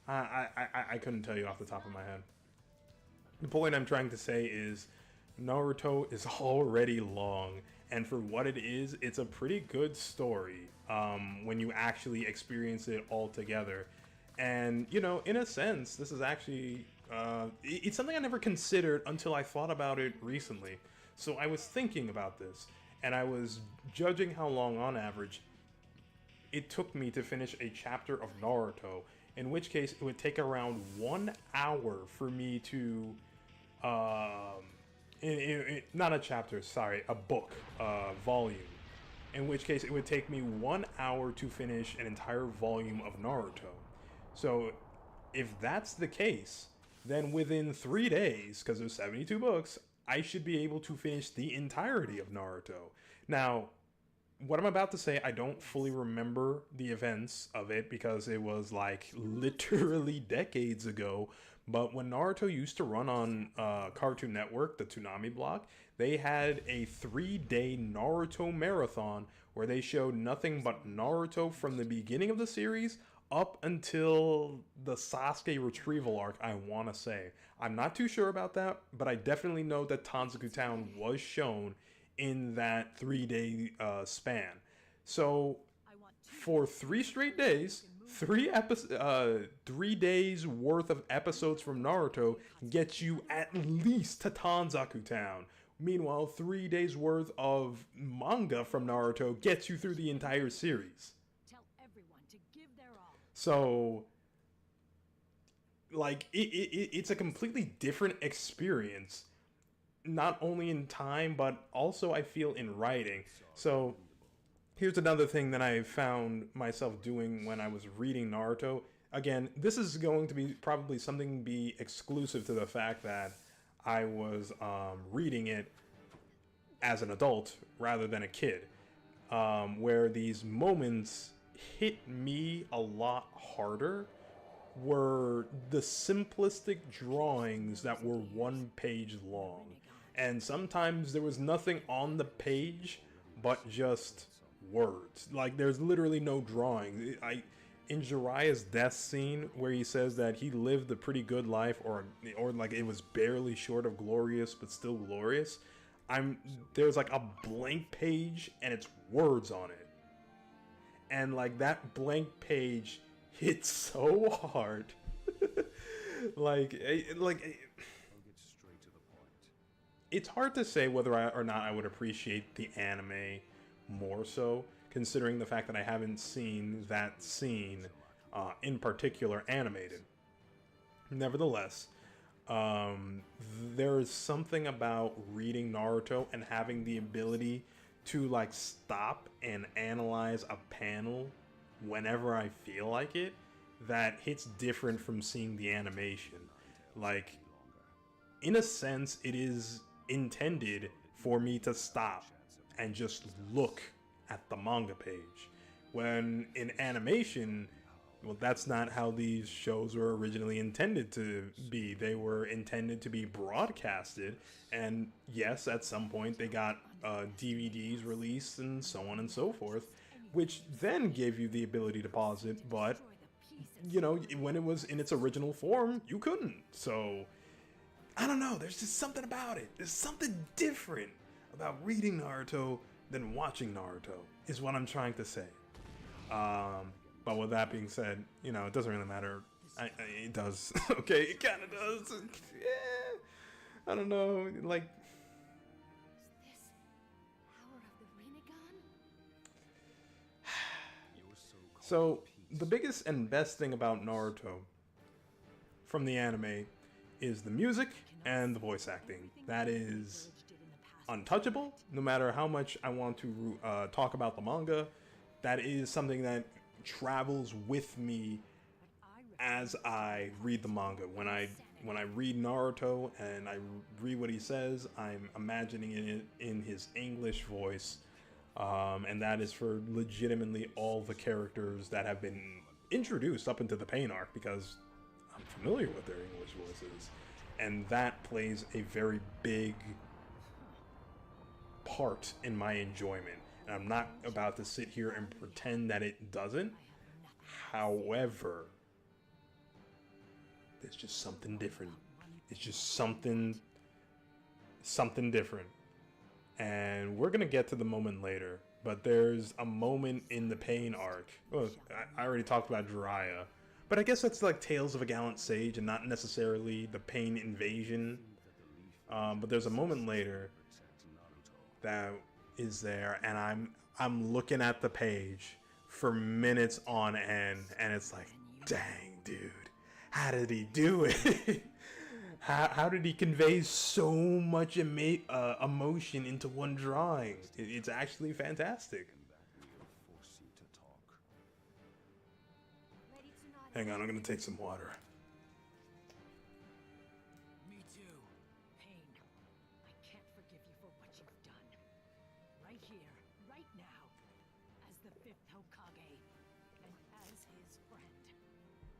I couldn't tell you off the top of my head. The point I'm trying to say is Naruto is already long, and for what it is, it's a pretty good story when you actually experience it all together. And, you know, in a sense, this is actually, it's something I never considered until I thought about it recently. So I was thinking about this, and I was judging how long on average it took me to finish a chapter of Naruto, in which case it would take around 1 hour for me to not a chapter, sorry, a book, volume. In which case it would take me 1 hour to finish an entire volume of Naruto. So if that's the case, then within 3 days, because there's 72 books, I should be able to finish the entirety of Naruto. Now, what I'm about to say, I don't fully remember the events of it because it was like literally decades ago. But when Naruto used to run on Cartoon Network, the Toonami block, they had a 3-day Naruto marathon where they showed nothing but Naruto from the beginning of the series up until the Sasuke retrieval arc, I want to say. I'm not too sure about that, but I definitely know that Tanzaku Town was shown in that 3-day span. So for 3 straight days, 3 days worth of episodes from Naruto gets you at least to Tanzaku Town. Meanwhile, 3 days worth of manga from Naruto gets you through the entire series. Tell everyone to give their all. So, like, it's a completely different experience, not only in time, but also I feel in writing. So, Here's another thing that I found myself doing when I was reading Naruto. Again, this is going to be probably something be exclusive to the fact that I was reading it as an adult rather than a kid, where these moments hit me a lot harder were the simplistic drawings that were 1 page long. And sometimes there was nothing on the page but just words. Like, there's literally no drawing. In Jiraiya's death scene where he says that he lived a pretty good life, or like it was barely short of glorious but still glorious, there's like a blank page and it's words on it. And like that blank page hits so hard. like I'll get straight to the point. it's hard to say whether or not I would appreciate the anime more so, considering the fact that I haven't seen that scene in particular animated. Nevertheless, there is something about reading Naruto and having the ability to like stop and analyze a panel whenever I feel like it that hits different from seeing the animation. Like, in a sense, it is intended for me to stop and just look at the manga page. When in animation, well, that's not how these shows were originally intended to be. They were intended to be broadcasted, and yes, at some point they got DVDs released and so on and so forth, which then gave you the ability to pause it, but, you know, when it was in its original form, you couldn't. So, I don't know, there's just something about it. There's something different about reading Naruto than watching Naruto, is what I'm trying to say. But with that being said, you know, it doesn't really matter. It does. Okay, it kind of does. Yeah. I don't know. Like, Is this power of the Rinnegan? so the biggest and best thing about Naruto from the anime is the music and the voice acting. That is untouchable. No matter how much I want to talk about the manga, that is something that travels with me as I read the manga. When I read Naruto and I read what he says, I'm imagining it in his English voice, and that is for legitimately all the characters that have been introduced up into the Pain arc, because I'm familiar with their English voices, and that plays a very big part in my enjoyment. And I'm not about to sit here and pretend that it doesn't. However, there's just something different. It's just something different. And we're gonna get to the moment later, but there's a moment in the Pain arc. Well, I already talked about Jiraiya, but I guess that's like Tales of a Gallant Sage and not necessarily the Pain invasion. But there's a moment later that is there, and I'm looking at the page for minutes on end, and it's like, dang, dude, how did he do it? how did he convey so much emotion into one drawing? It's actually fantastic. Hang on, I'm gonna take some water. Me too. Pain. I can't forgive you for what you've done. Right here, right now, as the fifth Hokage, and as his friend,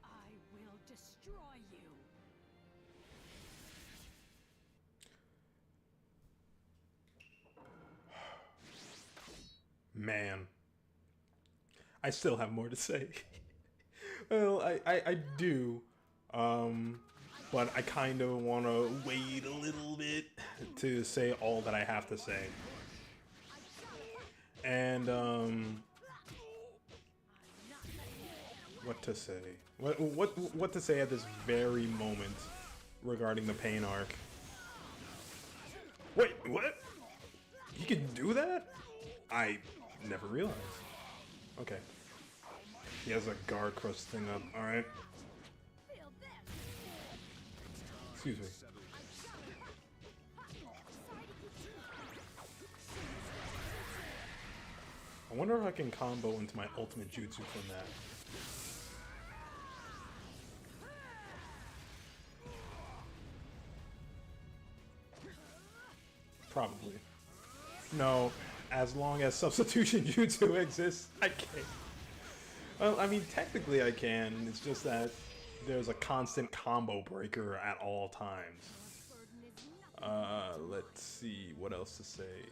I will destroy you. Man, I still have more to say. Well, I do, but I kind of want to wait a little bit to say all that I have to say. And, what to say? What to say at this very moment regarding the Pain arc? Wait, what? He can do that? I never realized. Okay. He has a guard crust thing up. Alright. Excuse me. I wonder if I can combo into my ultimate jutsu from that. Probably. No, as long as substitution jutsu exists, I can't. Well, I mean, technically I can. It's just that there's a constant combo breaker at all times. Let's see what else to say.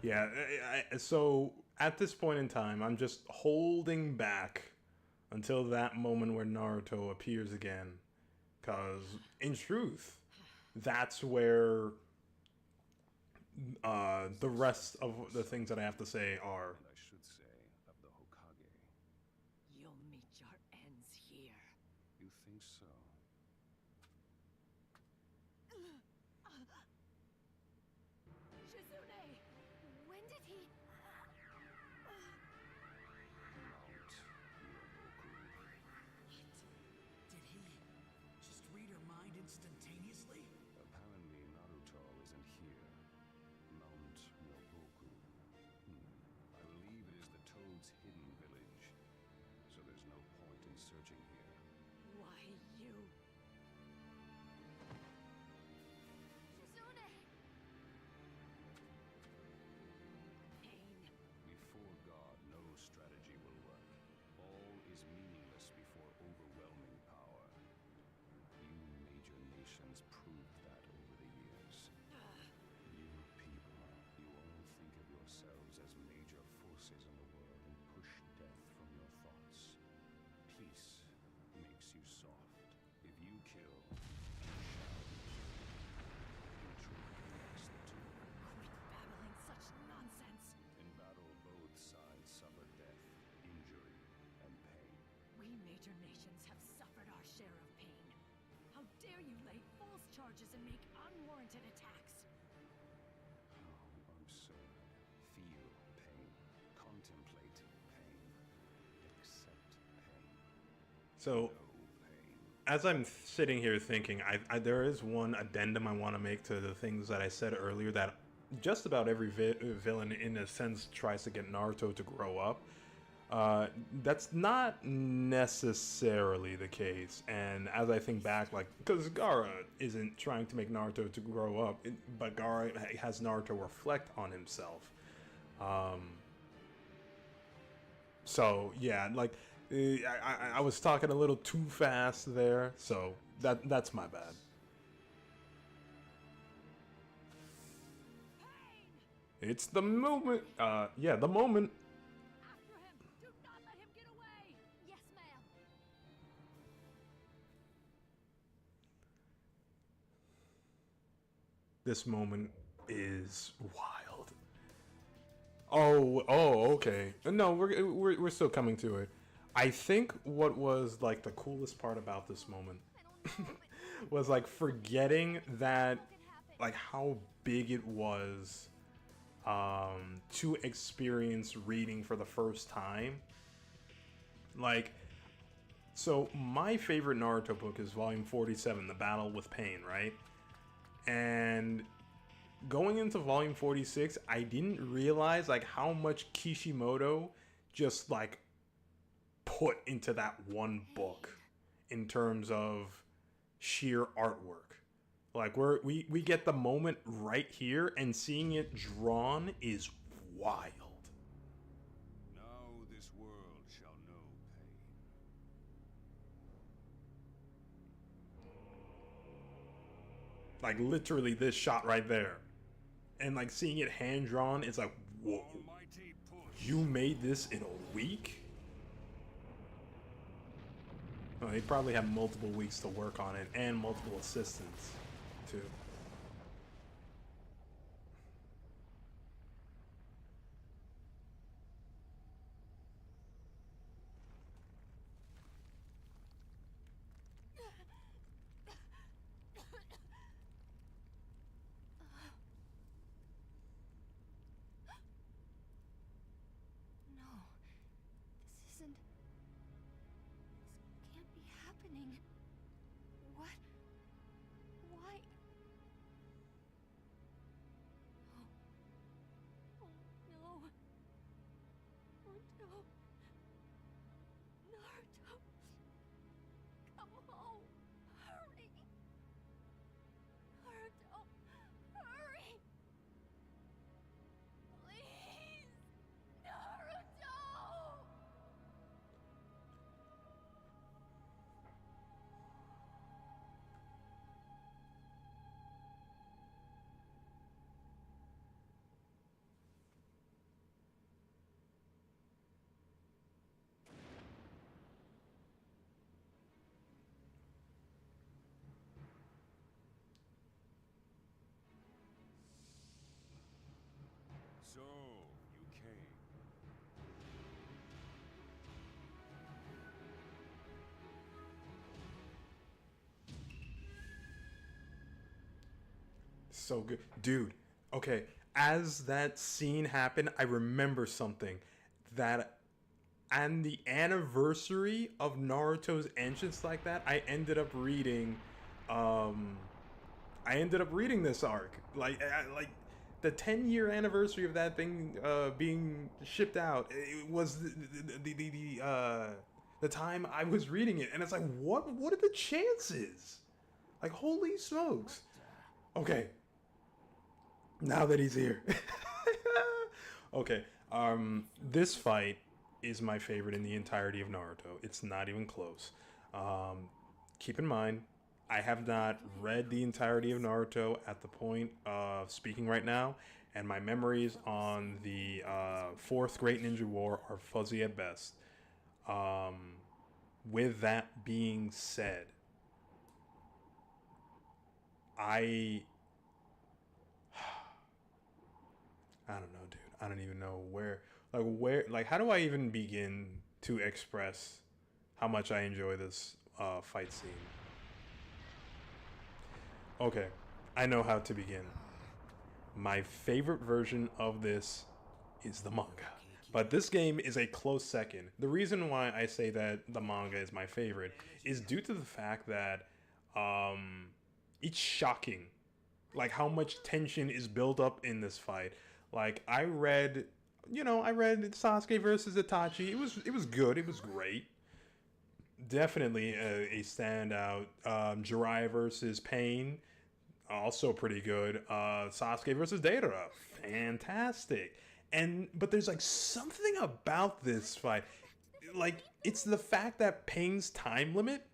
Yeah, so at this point in time, I'm just holding back until that moment where Naruto appears again. Because, in truth, that's where the rest of the things that I have to say are. And I should say, of the Hokage. You'll meet your ends here. You think so? Shizune! When did he... Did he just read her mind instantaneously? Apparently, Naruto isn't here. Mount Myoboku. I believe it is the Toad's hidden village. So there's no point in searching here. Why, you... Pain. Before God, no strategy will work. All is meaningless before overwhelming power. You major nations proved that over the years. You people, you all think of yourselves as major forces in the world and push death from your thoughts. Peace makes you soft. If you kill, you shall be killed. Hatred connects the two. Quit babbling such nonsense. In battle, both sides suffer death, injury, and pain. We major nations have suffered our share of pain. How dare you lay false charges and make unwarranted attacks? How absurd. Feel pain. Contemplate pain. Accept pain. So, No pain. as I'm sitting here thinking, there is one addendum I want to make to the things that I said earlier that just about every villain, in a sense, tries to get Naruto to grow up. That's not necessarily the case. And as I think back, like, because Gaara isn't trying to make Naruto to grow up, but Gaara has Naruto reflect on himself. So yeah, like I was talking a little too fast there, so that's my bad. It's the moment. Yeah, the moment. After him! Do not let him get away! Yes, ma'am. This moment is wild. Oh, okay. No, we're still coming to it. I think what was like the coolest part about this moment was like forgetting that like how big it was to experience reading for the first time. Like, so my favorite Naruto book is volume 47, The Battle with Pain, right? And going into volume 46, I didn't realize like how much Kishimoto just like put into that one book in terms of sheer artwork. Like we get the moment right here, and seeing it drawn is wild. Now this world shall know pain. Like literally this shot right there. And like seeing it hand drawn, it's like, whoa, Almighty push. you made this in a week? Well, they probably have multiple weeks to work on it and multiple assistants too. No, this isn't. This can't be happening. What? Why? so good, dude. Okay, as that scene happened, I remember something that on the anniversary of Naruto's entrance like that, um, I ended up reading this arc. Like the 10-year anniversary of that thing being shipped out. It was the time I was reading it, and it's like, what are the chances? Like, holy smokes. Okay, now that he's here. Okay, this fight is my favorite in the entirety of Naruto. It's not even close. Um, Keep in mind, I have not read the entirety of Naruto at the point of speaking right now, and my memories on the Fourth Great Ninja War are fuzzy at best. Um, with that being said, I I don't know, dude. I don't even know where, how do I even begin to express how much I enjoy this fight scene? Okay, I know how to begin. My favorite version of this is the manga, but this game is a close second. The reason why I say that the manga is my favorite is due to the fact that um, it's shocking, like how much tension is built up in this fight. Like I read Sasuke versus Itachi. It was good. It was great. Definitely a standout. Jiraiya versus Pain, also pretty good. Sasuke versus Deidara, fantastic. But there's like something about this fight, like it's the fact that Pain's time limit.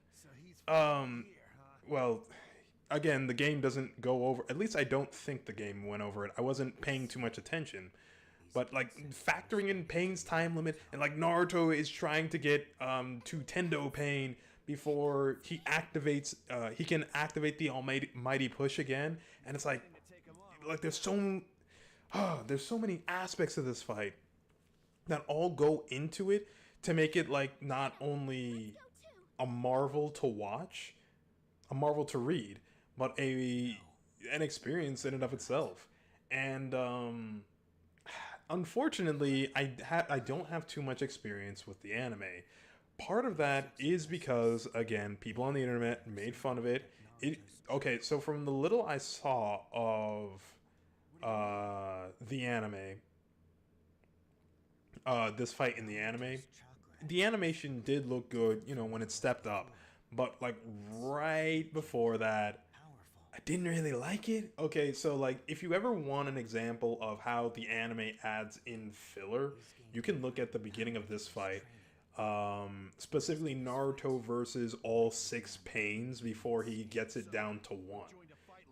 Um, well, again, the game doesn't go over. At least I don't think the game went over it. I wasn't paying too much attention. But like factoring in Pain's time limit, and like Naruto is trying to get to Tendo Pain before he can activate the almighty push again, and it's like there's so many aspects of this fight that all go into it to make it like not only a marvel to watch, a marvel to read, but an experience in and of itself. And unfortunately, I don't have too much experience with the anime. Part of that is because, again, people on the internet made fun of it. Okay, so from the little I saw of the anime, this fight in the animation did look good, when it stepped up. But like right before that, I didn't really like it. Okay, so like if you ever want an example of how the anime adds in filler, you can look at the beginning of this fight. Specifically Naruto versus all six pains before he gets it down to one.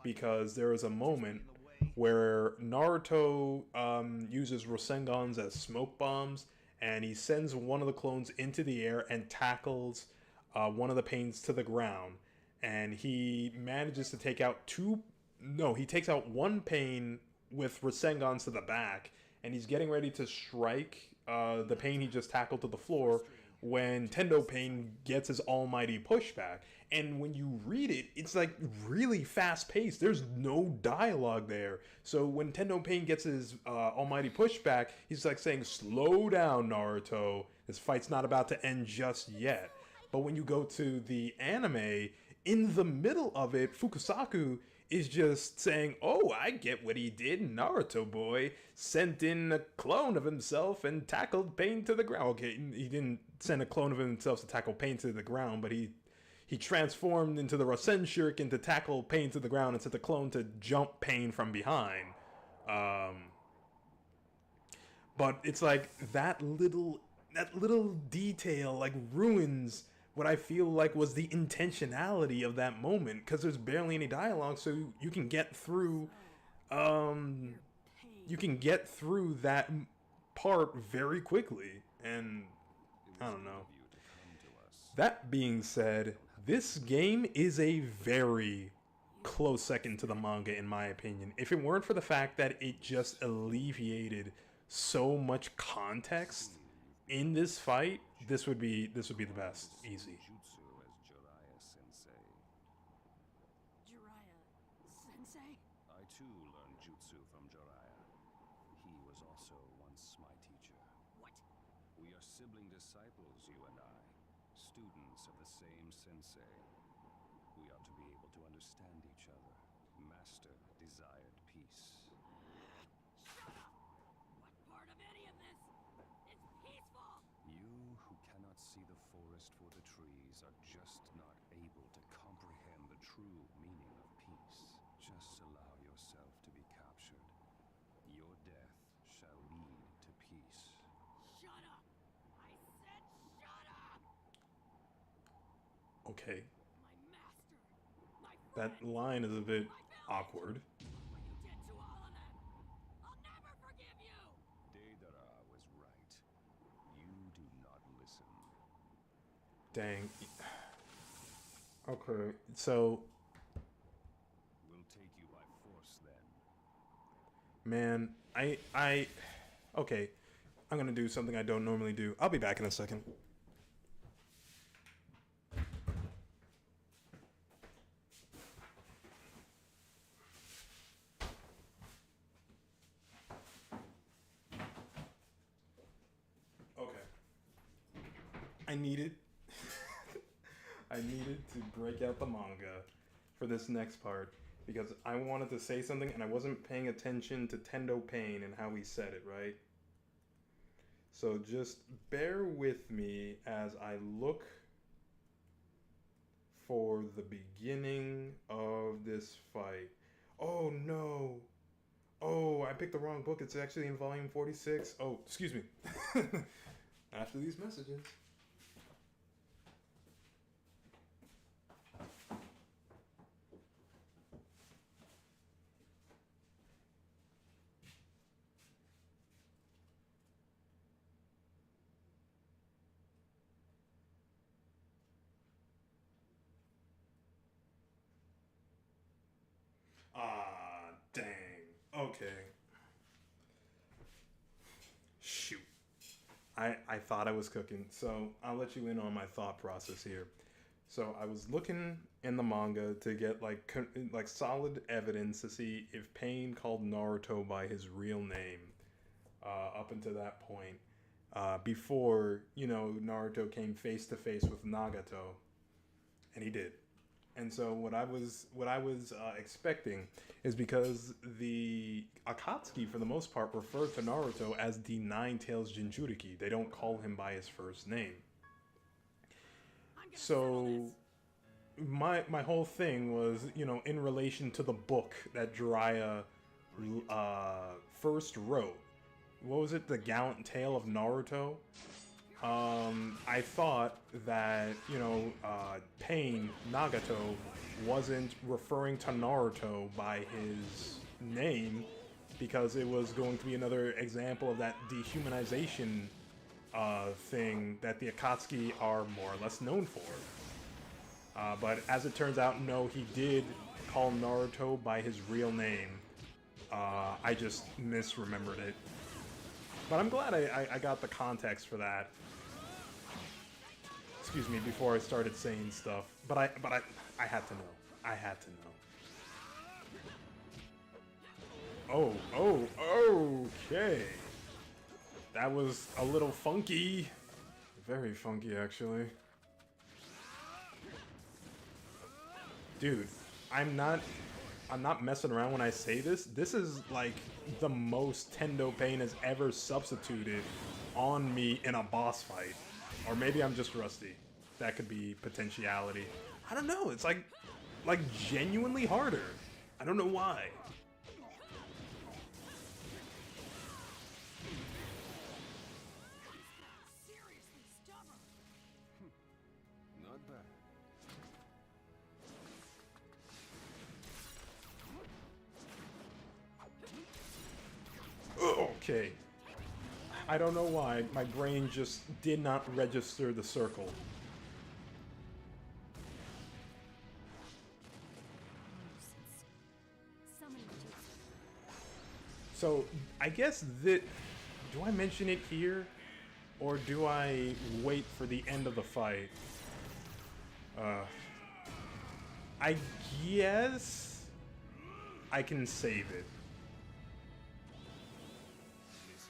Because there is a moment where Naruto uses Rasengans as smoke bombs, and he sends one of the clones into the air and tackles one of the pains to the ground. And he manages to take out two. No, he takes out one pain with Rasengans to the back, and he's getting ready to strike the pain he just tackled to the floor when Tendo Pain gets his almighty pushback. And when you read it, it's like really fast paced. There's no dialogue there. So when Tendo Pain gets his almighty pushback, he's like saying, "Slow down, Naruto. This fight's not about to end just yet." But when you go to the anime, in the middle of it, Fukusaku is just saying, "Oh, I get what he did. Naruto boy sent in a clone of himself and tackled Pain to the ground." Okay, he didn't send a clone of himself to tackle Pain to the ground, but he transformed into the Rasen Shuriken to tackle Pain to the ground and sent the clone to jump Pain from behind. But it's like that little detail like ruins what I feel like was the intentionality of that moment, because there's barely any dialogue, so you can get through that part very quickly. And I don't know. That being said, this game is a very close second to the manga in my opinion. If it weren't for the fact that it just alleviated so much context in this fight, this would be the best. Easy. Jiraiya Sensei? I too also once my teacher. What? We are sibling disciples, you and I. Students of the same sensei. We ought to be able to understand each other. Master desired peace. Shut up! What part of any of this is peaceful? You who cannot see the forest for the trees are just not able to comprehend the true meaning of peace. Just allow yourself to be captured. Your death shall lead to peace. Shut up! I said shut up! Okay, My master, my that friend, line is a bit my village. awkward. What you did to all of them! I'll never forgive you! Deidara was right. You do not listen. Dang. Okay, so We'll take you by force then. man, okay, I'm gonna do something I don't normally do. I'll be back in a second. Okay. I needed I needed to break out the manga for this next part because I wanted to say something and I wasn't paying attention to Tendo Pain and how he said it, right? So just bear with me as I look for the beginning of this fight. Oh no. Oh, I picked the wrong book. It's actually in volume 46. Oh, excuse me. After these messages. Ah, dang. Okay. Shoot. I thought I was cooking, so I'll let you in on my thought process here. So I was looking in the manga to get like solid evidence to see if Pain called Naruto by his real name up until that point. Before, Naruto came face to face with Nagato, and he did. And so what I was expecting is because the Akatsuki for the most part refer to Naruto as the Nine Tails Jinchuriki. They don't call him by his first name. I'm gonna settle So this. my whole thing was, in relation to the book that Jiraiya first wrote. What was it? The Gallant Tale of Naruto. I thought that, Pain, Nagato, wasn't referring to Naruto by his name because it was going to be another example of that dehumanization thing that the Akatsuki are more or less known for. But as it turns out, no, he did call Naruto by his real name. I just misremembered it. But I'm glad I got the context for that. Excuse me, before I started saying stuff. But I had to know. I had to know. Oh, okay. That was a little funky. Very funky, actually. Dude, I'm not messing around when I say this. This is like the most Tendo Pain has ever substituted on me in a boss fight. Or maybe I'm just rusty. That could be potentiality. I don't know. It's like genuinely harder. I don't know why. Seriously stubborn. Not bad. Okay. I don't know why. My brain just did not register the circle. Summoning jutsu. So, I guess that... Do I mention it here? Or do I wait for the end of the fight? I guess... I can save it. This is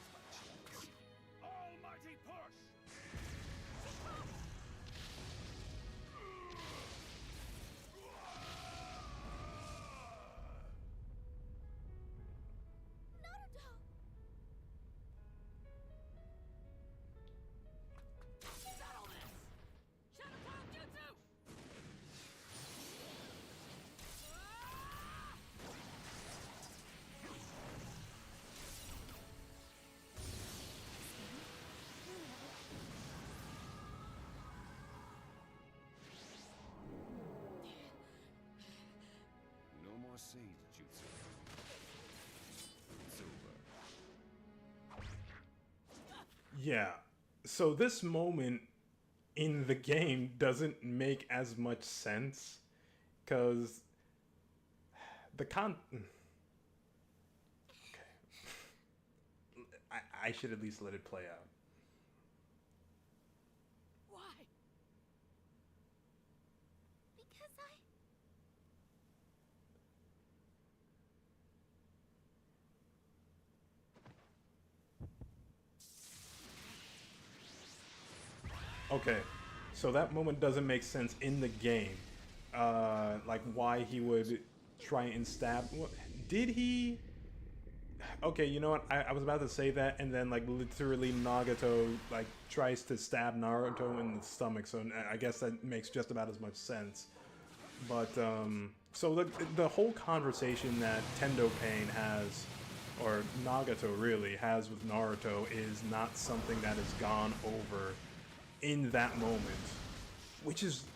Sage jutsu. It's over. Yeah. So this moment in the game doesn't make as much sense because the okay. I should at least let it play out. Why? Because Okay, so that moment doesn't make sense in the game. Like why he would try and stab. Did he? Okay, you know what? I was about to say that, and then like literally Nagato like tries to stab Naruto in the stomach. So I guess that makes just about as much sense. But so the whole conversation that Tendo Pain has, or Nagato really has with Naruto, is not something that has gone over in that moment, which is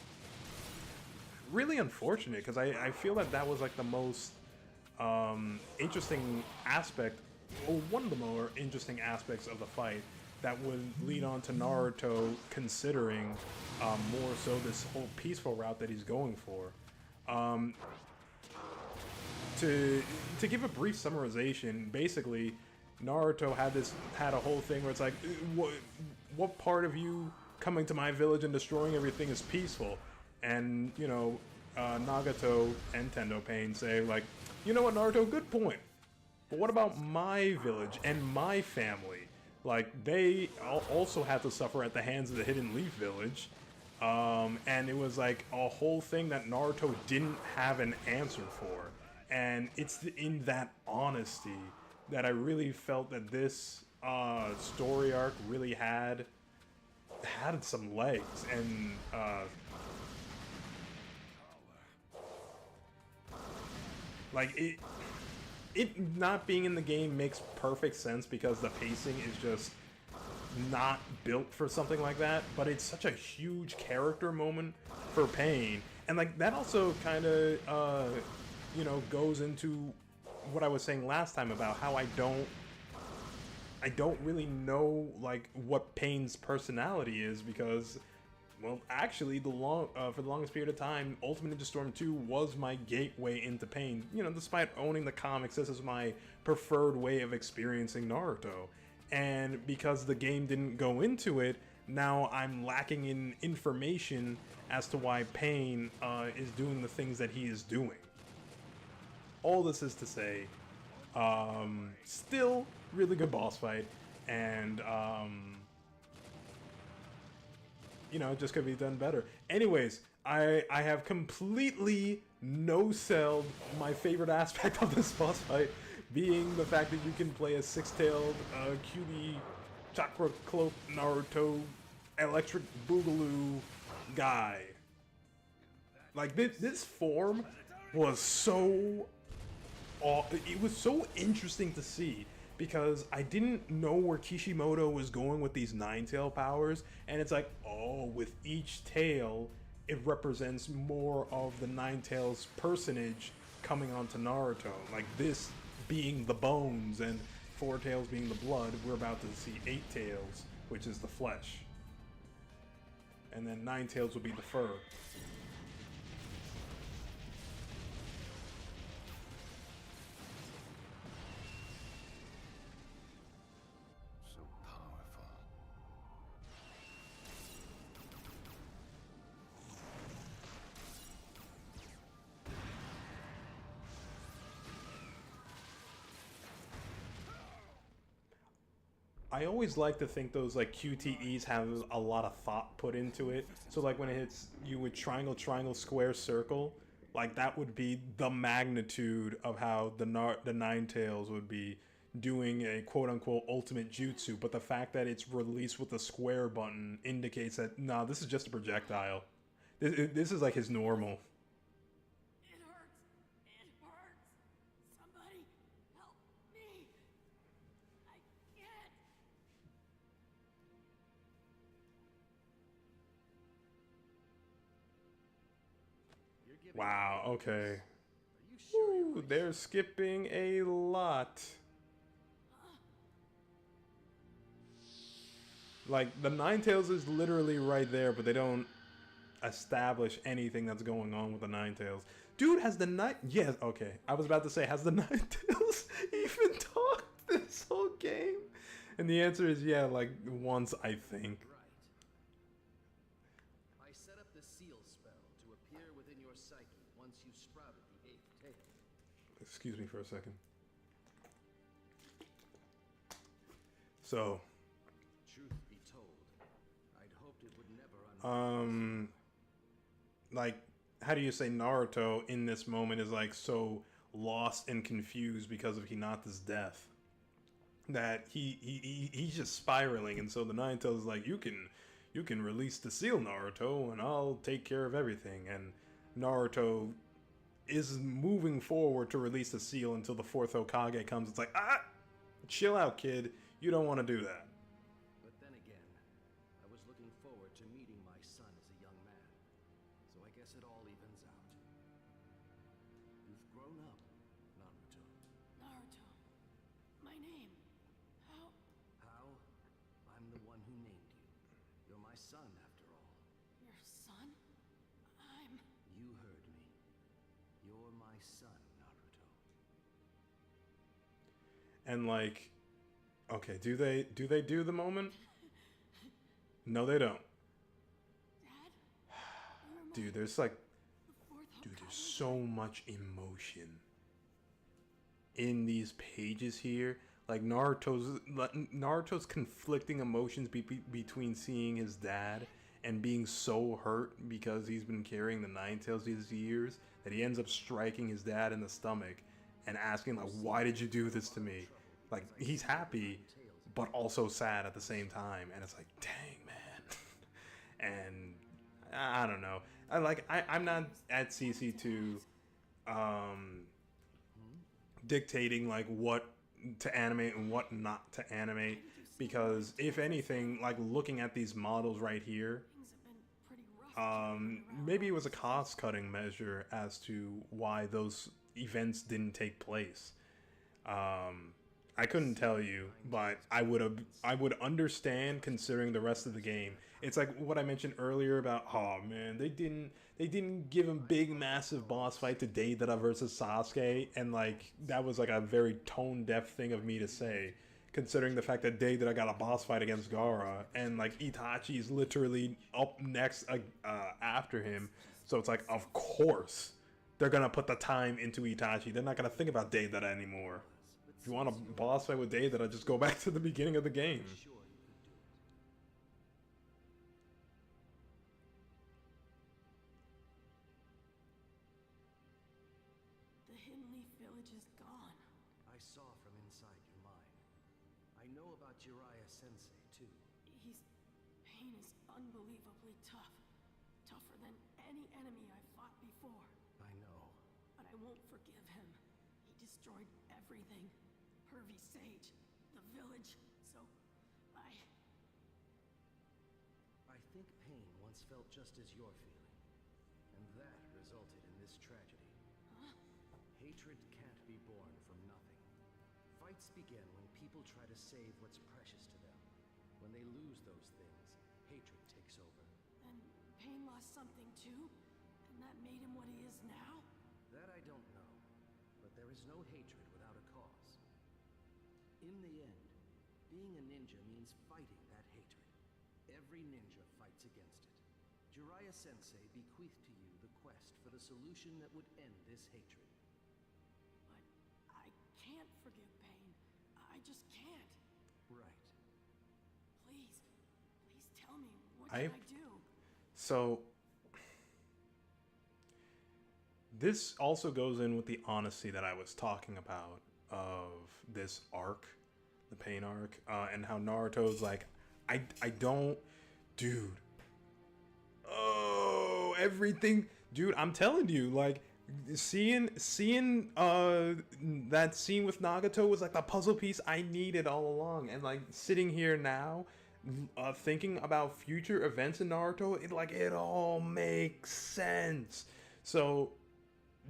really unfortunate because I feel that that was like the most interesting aspect, or one of the more interesting aspects of the fight that would lead on to Naruto considering more so this whole peaceful route that he's going for. Um, to give a brief summarization, basically, Naruto had a whole thing where it's like, what part of you coming to my village and destroying everything is peaceful? And you know, Nagato and Tendo Pain say like, you know what, Naruto, good point. But what about my village and my family? Like they also had to suffer at the hands of the Hidden Leaf Village. And it was like a whole thing that Naruto didn't have an answer for. And it's in that honesty that I really felt that this story arc really had some legs. And like it not being in the game makes perfect sense because the pacing is just not built for something like that, but it's such a huge character moment for Pain. And like that also kind of you know, goes into what I was saying last time about how I don't really know like what Pain's personality is because, well, actually, for the longest period of time, Ultimate Ninja Storm 2 was my gateway into Pain. You know, despite owning the comics, this is my preferred way of experiencing Naruto. And because the game didn't go into it, now I'm lacking in information as to why Pain is doing the things that he is doing. All this is to say, still really good boss fight, and you know, it just could be done better. Anyways, I have completely no-selled my favorite aspect of this boss fight, being the fact that you can play a six-tailed, cutie, chakra cloak Naruto, electric boogaloo guy. Like this form was so it was so interesting to see because I didn't know where Kishimoto was going with these nine-tail powers, and it's like, oh, with each tail, it represents more of the Nine-Tails personage coming onto Naruto. Like this being the bones and Four Tails being the blood, we're about to see Eight Tails, which is the flesh. And then Nine Tails will be the fur. So powerful. I always like to think those like QTEs have a lot of thought put into it. So like when it hits you with triangle, triangle, square, circle, like that would be the magnitude of how the Nine Tails would be doing a quote unquote ultimate jutsu. But the fact that it's released with the square button indicates that nah, this is just a projectile. This is like his normal. It hurts. It hurts. Somebody help me. I can't. You're giving Wow. up on Okay. this. Are you sure you're Ooh, they're skipping a lot. Like, the Ninetales is literally right there, but they don't establish anything that's going on with the Ninetales. Dude, has the Night... Yes, okay. I was about to say, has the Ninetales even talked this whole game? And the answer is yeah, like, once, I think. Right. I set up the seal spell to appear within your psyche once you sprouted the 8th tail. Excuse me for a second. So, Truth be told, I'd hoped it would never unravel. like, how do you say Naruto in this moment is like so lost and confused because of Hinata's death that he's just spiraling, and so the Ninetales is like, you can release the seal, Naruto, and I'll take care of everything. And Naruto is moving forward to release the seal until the 4th Hokage comes. It's like, chill out, kid. You don't want to do that. But then again, I was looking forward to meeting my son as a young man. So I guess it all evens out. You've grown up, Naruto. Naruto. My name. How? How? I'm the one who named you. You're my son, after all. Your son? I'm... You heard me. You're my son, Naruto. And like, okay, do they do the moment? No, they don't. Dad? Dude, there's like, The 4th dude, there's Hokage? so much emotion in these pages here. Like Naruto's conflicting emotions between seeing his dad and being so hurt because he's been carrying the Ninetales these years that he ends up striking his dad in the stomach and asking like, why did you do this to me? Like, he's happy but also sad at the same time, and it's like, dang, man. And I don't know, I'm not at CC2 dictating like what to animate and what not to animate, because if anything, like, looking at these models right here, Things have been pretty rough. maybe it was a cost-cutting measure as to why those events didn't take place. I couldn't tell you, but I would understand considering the rest of the game. It's like what I mentioned earlier about, oh man, they didn't give a big massive boss fight to Deidara versus Sasuke, and like that was like a very tone deaf thing of me to say, considering the fact that Deidara got a boss fight against Gaara, and like Itachi is literally up next after him. So it's like, of course they're gonna put the time into Itachi. They're not gonna think about Deidara anymore. If you want a boss fight with Deidara, just go back to the beginning of the game. Sure you could do it. The Hidden Leaf Village is gone. I saw from inside your mind. I know about Jiraiya Sensei, too. Pain is unbelievably tough. Tougher than any enemy I've fought before. I know. But I won't forgive him. He destroyed everything. Hervey Sage, the village, so I think pain once felt just as you're feeling. And that resulted in this tragedy. Huh? Hatred can't be born from nothing. Fights begin when people try to save what's precious to them. When they lose those things, hatred takes over. Then Pain lost something too? And that made him what he is now? That I don't know. But there is no hatred without a cause. In the end, being a ninja means fighting that hatred. Every ninja fights against it. Jiraiya Sensei bequeathed to you the quest for the solution that would end this hatred. But I can't forgive Pain. I just can't. Right. Please tell me, what I- should I do? So this also goes in with the honesty that I was talking about of this arc, the Pain arc, and how Naruto's like, I don't, dude. Oh, everything, dude. I'm telling you, like, seeing that scene with Nagato was like the puzzle piece I needed all along, and like sitting here now, thinking about future events in Naruto, it all makes sense. So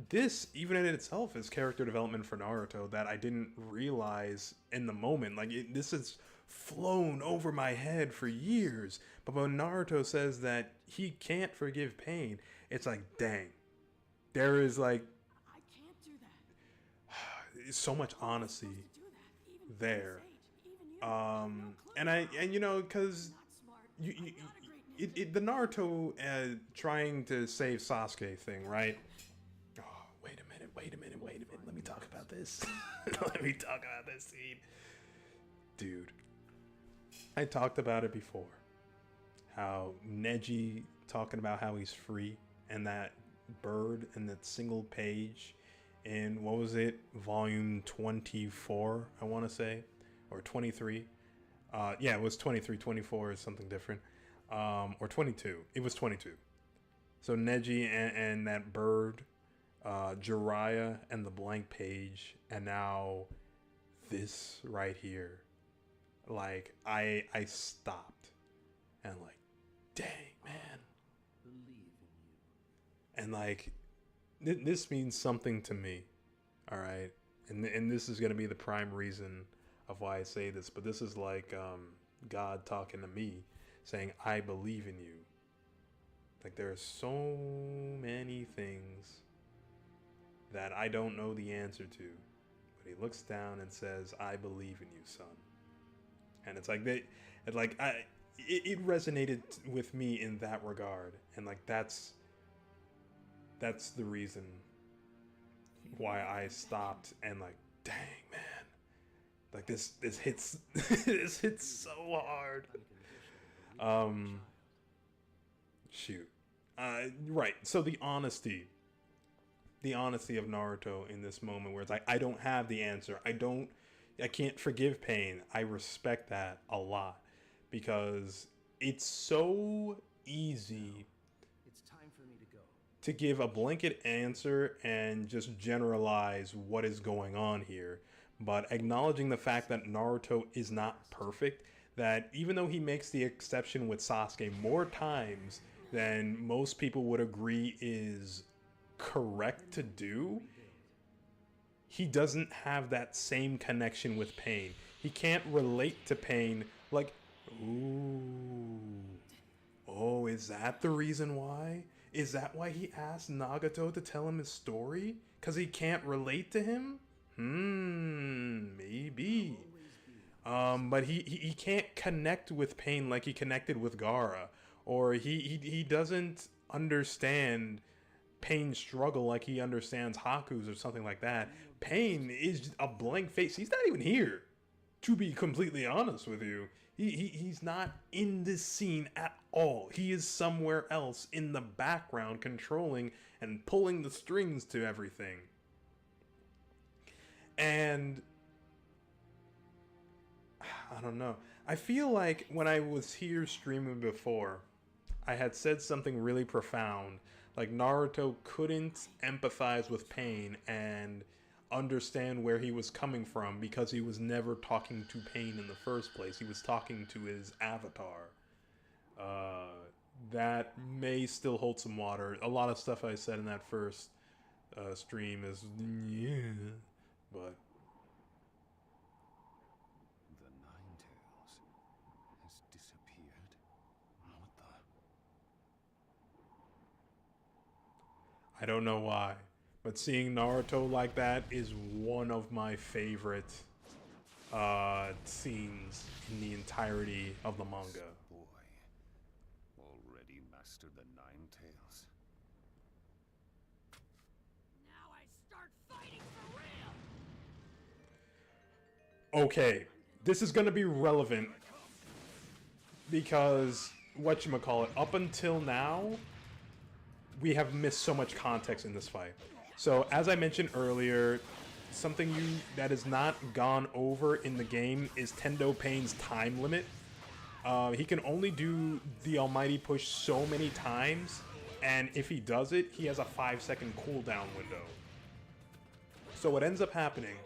this, even in itself, is character development for Naruto that I didn't realize in the moment. Like, this has flown over my head for years. But when Naruto says that he can't forgive pain, it's like, dang. There is, like, I can't do that. so much honesty To do that, even there. Sage, even you. And you know, because Not smart. you, I'm you, not a great ninja. the Naruto trying to save Sasuke thing, right? Oh, wait a minute. Let me talk about this. Let me talk about this scene. Dude, I talked about it before. How Neji talking about how he's free, and that bird and that single page in, what was it, volume 24, I want to say, or 23. Yeah, it was 23. 24 is something different. Or 22. It was 22. So Neji and that bird, Jiraiya and the blank page, and now this right here. Like, I stopped and like, dang, man. Believe in you. And like, this means something to me. All right. And this is going to be the prime reason of why I say this, but this is like God talking to me, saying, I believe in you. Like, there are so many things that I don't know the answer to, but he looks down and says, I believe in you, son. And it's like, it resonated with me in that regard. And like, that's the reason why I stopped and like, dang, man. Like, this hits this hits so hard. Shoot. Right. So the honesty of Naruto in this moment, where it's like, I don't have the answer. I can't forgive pain. I respect that a lot, because it's so easy It's time for me to go. to give a blanket answer and just generalize what is going on here. But acknowledging the fact that Naruto is not perfect, that even though he makes the exception with Sasuke more times than most people would agree is correct to do, he doesn't have that same connection with pain. He can't relate to pain like, ooh, oh, is that the reason why? Is that why he asked Nagato to tell him his story? Because he can't relate to him? Maybe. But he can't connect with pain like he connected with Gaara. Or he doesn't understand Pain's struggle like he understands Haku's or something like that. Pain is a blank face. He's not even here, to be completely honest with you. He's not in this scene at all. He is somewhere else in the background, controlling and pulling the strings to everything. And I don't know. I feel like when I was here streaming before, I had said something really profound. Like, Naruto couldn't empathize with Pain and understand where he was coming from because he was never talking to Pain in the first place. He was talking to his avatar. That may still hold some water. A lot of stuff I said in that first stream is, yeah, but The Nine Tails has disappeared. What the? I don't know why. But seeing Naruto like that is one of my favorite scenes in the entirety of the manga. Boy, already mastered the Nine Tails. Now I start fighting for real. Okay, this is gonna be relevant because whatchamacallit, up until now, we have missed so much context in this fight. So, as I mentioned earlier, something that is not gone over in the game is Tendo Pain's time limit. He can only do the Almighty Push so many times, and if he does it, he has a 5-second cooldown window. So what ends up happening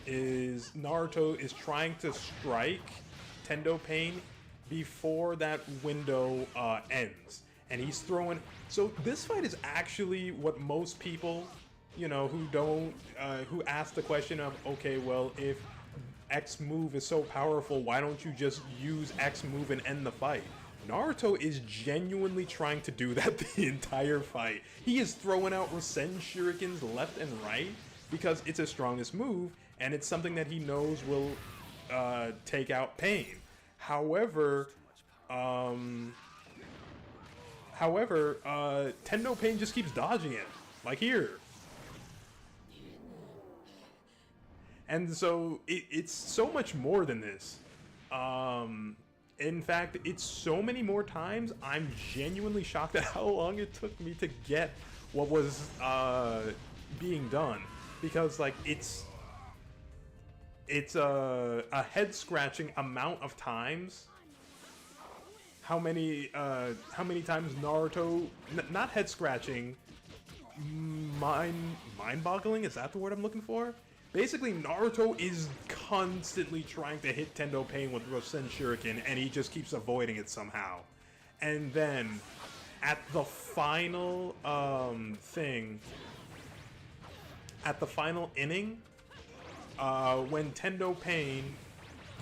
is Naruto is trying to strike Tendo Pain before that window ends. And he's throwing... So this fight is actually what most people you know, who ask the question of, okay, well, if X move is so powerful, why don't you just use X move and end the fight? Naruto is genuinely trying to do that the entire fight. He is throwing out Rasen Shurikens left and right because it's his strongest move, and it's something that he knows will take out Pain. However, Tendo Pain just keeps dodging it, like here. And so it's so much more than this. In fact, it's so many more times. I'm genuinely shocked at how long it took me to get what was being done, because like it's a head scratching amount of times. How many times Naruto, not head scratching, mind boggling, is that the word I'm looking for? Basically, Naruto is constantly trying to hit Tendo Pain with Rasen Shuriken, and he just keeps avoiding it somehow. And then, at the final at the final inning, when Tendo Pain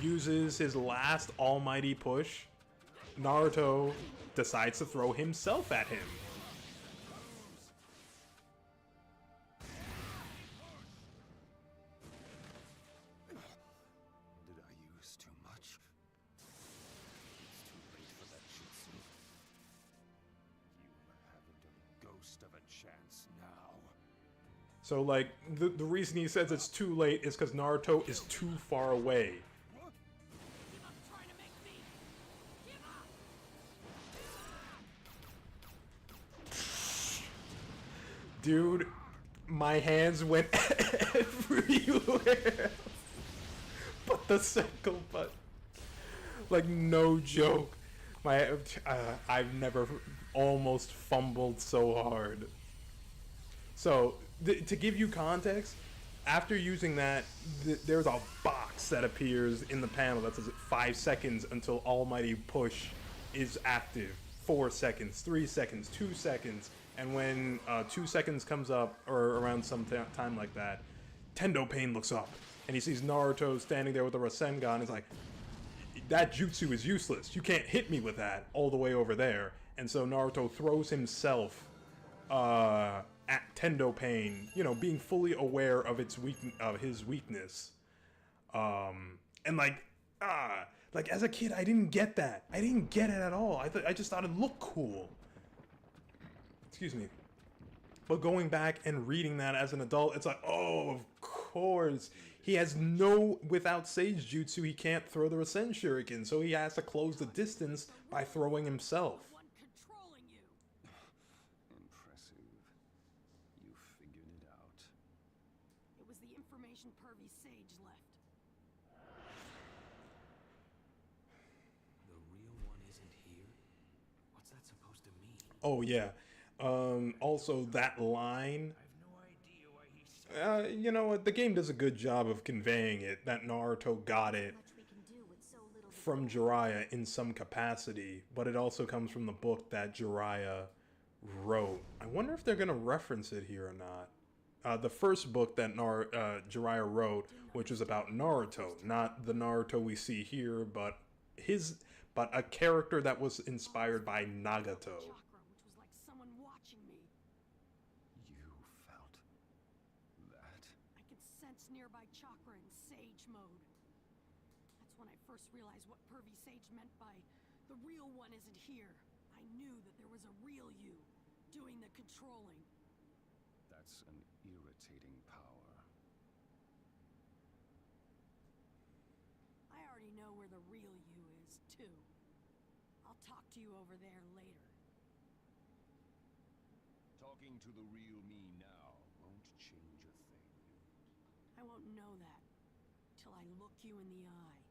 uses his last almighty push, Naruto decides to throw himself at him. Did I use too much? It's too late for that jutsu. You haven't a ghost of a chance now. So, like, the reason he says it's too late is because Naruto is too far away. Dude, my hands went everywhere. But the circle button. Like, no joke. I've never almost fumbled so hard. So, to give you context, after using that, there's a box that appears in the panel that says 5 seconds until Almighty Push is active. 4 seconds, 3 seconds, 2 seconds. And when 2 seconds comes up, or around some time like that, Tendo Pain looks up, and he sees Naruto standing there with a Rasengan, and he's like, that jutsu is useless. You can't hit me with that all the way over there. And so Naruto throws himself at Tendo Pain, you know, being fully aware of his weakness. And like as a kid, I didn't get that. I didn't get it at all. I just thought it looked cool. Excuse me. But going back and reading that as an adult, it's like, oh, of course. He has without Sage Jutsu, he can't throw the Rasen Shuriken, so he has to close the distance by throwing himself. Impressive. You figured it out. It was the information Pervy Sage left. The real one isn't here? What's that supposed to mean? Oh, yeah. Also, that line, I have no idea why he said you know what, the game does a good job of conveying it, that Naruto got it Much we can do with so little. from Jiraiya in some capacity, but it also comes from the book that Jiraiya wrote. I wonder if they're going to reference it here or not. The first book that Jiraiya wrote, which was about Naruto, not the Naruto we see here, but a character that was inspired by Nagato. Chakra, which was like someone watching me. You felt that? I can sense nearby chakra in Sage mode. That's when I first realized what Pervy Sage meant by the real one isn't here. I knew that there was a real you doing the controlling. That's an irritating power. I already know where the real you is, too. I'll talk to you over there later. Talking to the real me now won't change a thing. I won't know that till I look you in the eye.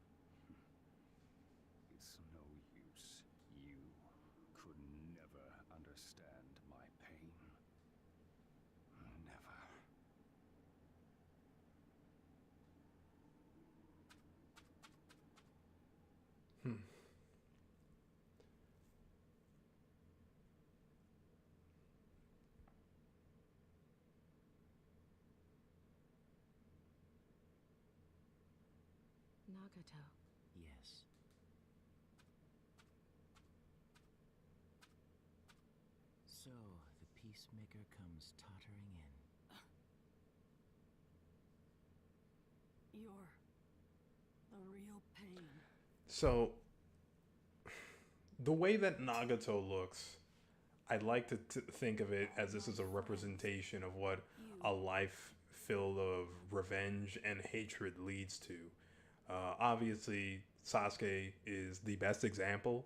It's no use. You could never understand my pain. Never. Nagato. Yes. So, the peacemaker comes tottering in. You're the real pain. So, the way that Nagato looks, I like to think of it as this is a representation of what a life filled of revenge and hatred leads to. Obviously, Sasuke is the best example,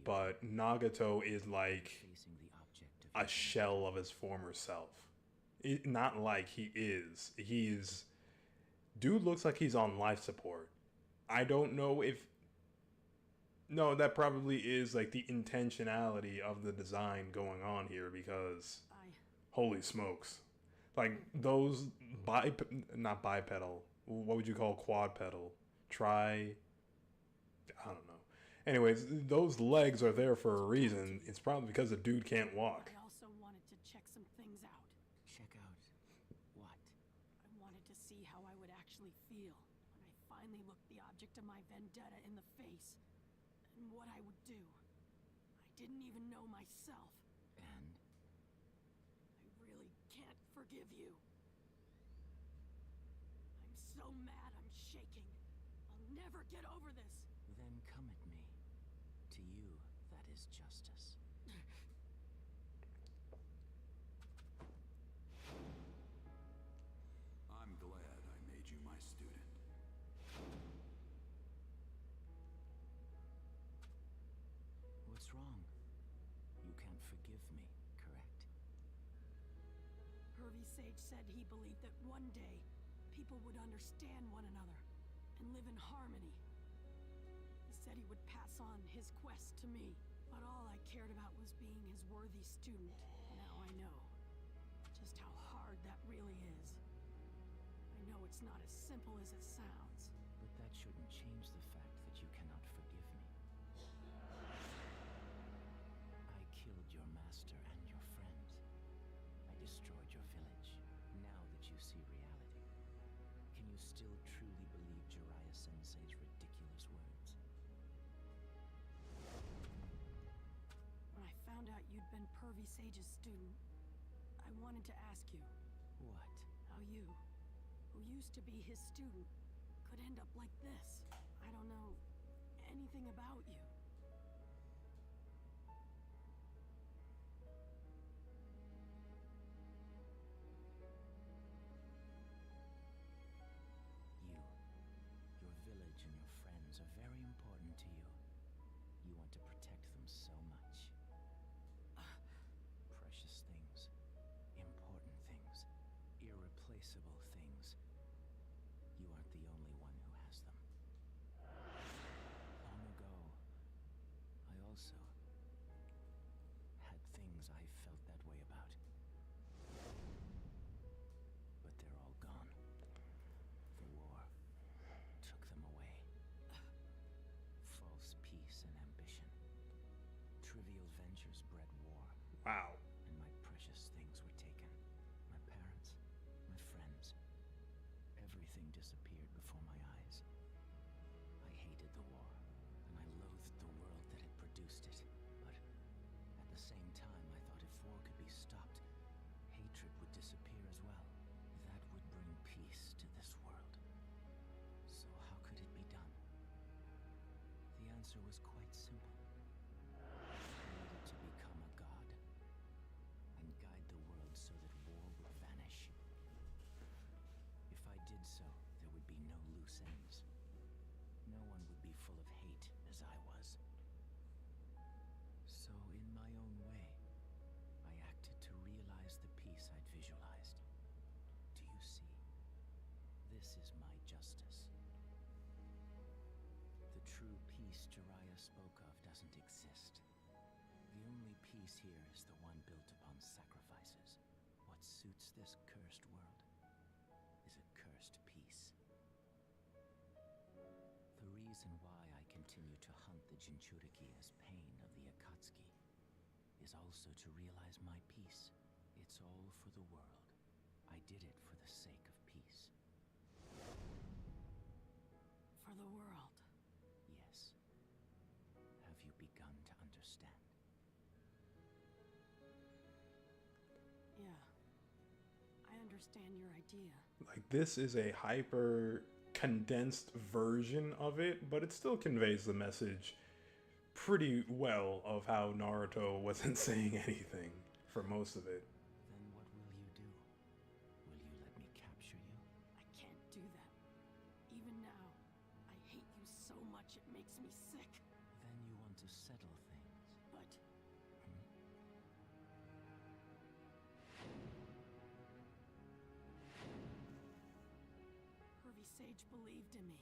but Nagato is like Facing the object of a shell of his former self. Not like he is. He's. Dude looks like he's on life support. I don't know if. No, that probably is like the intentionality of the design going on here because holy smokes. Like those not bipedal. What would you call quadpedal? I don't know. Anyways, those legs are there for a reason. It's probably because the dude can't walk. I also wanted to check some things out. Check out what? I wanted to see how I would actually feel when I finally looked the object of my vendetta in the face. And what I would do. I didn't even know myself. And? I really can't forgive you. I'm so mad I'm shaking. I'll never get over this. Then come at me. To you, that is justice. I'm glad I made you my student. What's wrong? You can't forgive me, correct? Hervey Sage said he believed that one day people would understand one another and live in harmony. He said he would pass on his quest to me, but all I cared about was being his worthy student. Now I know just how hard that really is. I know it's not as simple as it sounds. But that shouldn't change the fact that you cannot forgive me. I killed your master and your friends. I destroyed your village. Now that you see reality, can you still truly believe Jiraiya Sensei's ridiculous words? When I found out you'd been Hervey Sage's student, I wanted to ask you What? how you, who used to be his student, could end up like this. I don't know anything about you. Your village and your friends are very important to you. You want to protect them so much. Precious things, important things, irreplaceable things. You aren't the only one who has them. Long ago, I also had things I felt that way about. But they're all gone. The war took them away. False peace and ambition. Trivial ventures bred war. Wow. And my precious things were taken. My parents, my friends. Everything disappeared before my eyes. I hated the war, and I loathed the world that had produced it. But at the same time, I thought if war could be stopped, hatred would disappear as well. That would bring peace to this world. So how could it be done? The answer was quite simple. I needed to become a god and guide the world so that war would vanish. If I did so, there would be no loose ends. No one would be full of hate as I was. So in my own way, I acted to realize the peace I'd visualized. Do you see? This is my justice. The true peace Jiraiya spoke of doesn't exist. The only peace here is the one built upon sacrifices. What suits this cursed world is a cursed peace. The reason why I continue to hunt the Jinchuriki as pain of the Akatsuki is also to realize my peace. It's all for the world. I did it for the sake of peace. For for the world. Yes. Have you begun to understand? Yeah. I understand your idea. Like, this is a hyper condensed version of it, but it still conveys the message pretty well of how Naruto wasn't saying anything for most of it. Then what will you do? Will you let me capture you? I can't do that. Even now, I hate you so much it makes me sick. Then you want to settle things. But Pervy Sage believed in me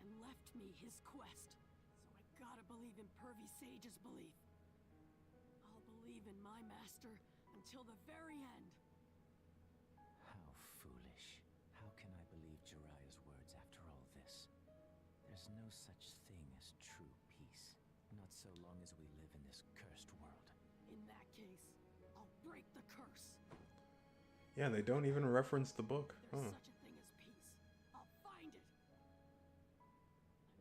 and left me his quest. So I gotta believe in Pervy Sage's belief. I'll believe in my master until the very end. How foolish. How can I believe Jiraiya's words after all this? There's no such thing as true peace. Not so long as we live in this cursed world. In that case, I'll break the curse. Yeah, they don't even reference the book. There's Huh. such a thing as peace. I'll find it.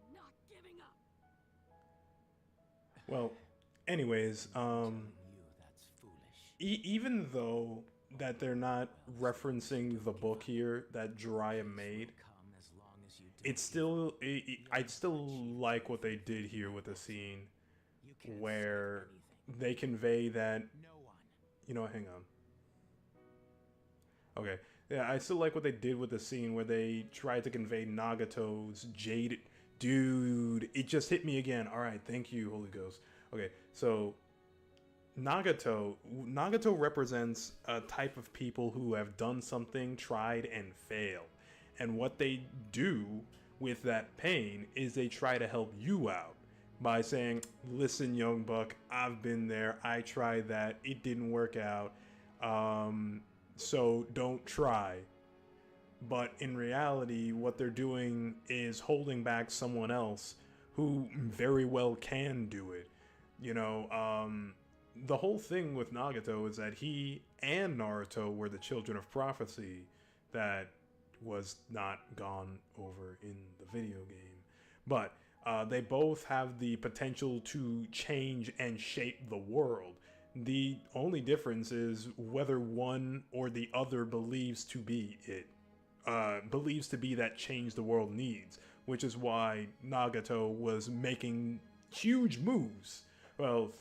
I'm not giving up. Well, anyways, Telling you that's foolish. even though that they're not referencing the book here that Jiraiya made, Come as long as you it's still I still like what they did here with the scene You can't where save anything. they convey that, No one. you know, hang on. Okay. Yeah, I still like what they did with the scene where they tried to convey Nagato's jaded... Dude, it just hit me again. All right, thank you, Holy Ghost. Okay, so Nagato represents a type of people who have done something, tried, and failed. And what they do with that pain is they try to help you out by saying, listen, young buck, I've been there. I tried that. It didn't work out. So don't try. But in reality, what they're doing is holding back someone else who very well can do it. You know, the whole thing with Nagato is that he and Naruto were the children of prophecy that was not gone over in the video game. But they both have the potential to change and shape the world. The only difference is whether one or the other believes to be it. Believes to be that change the world needs, which is why Nagato was making huge moves. Well,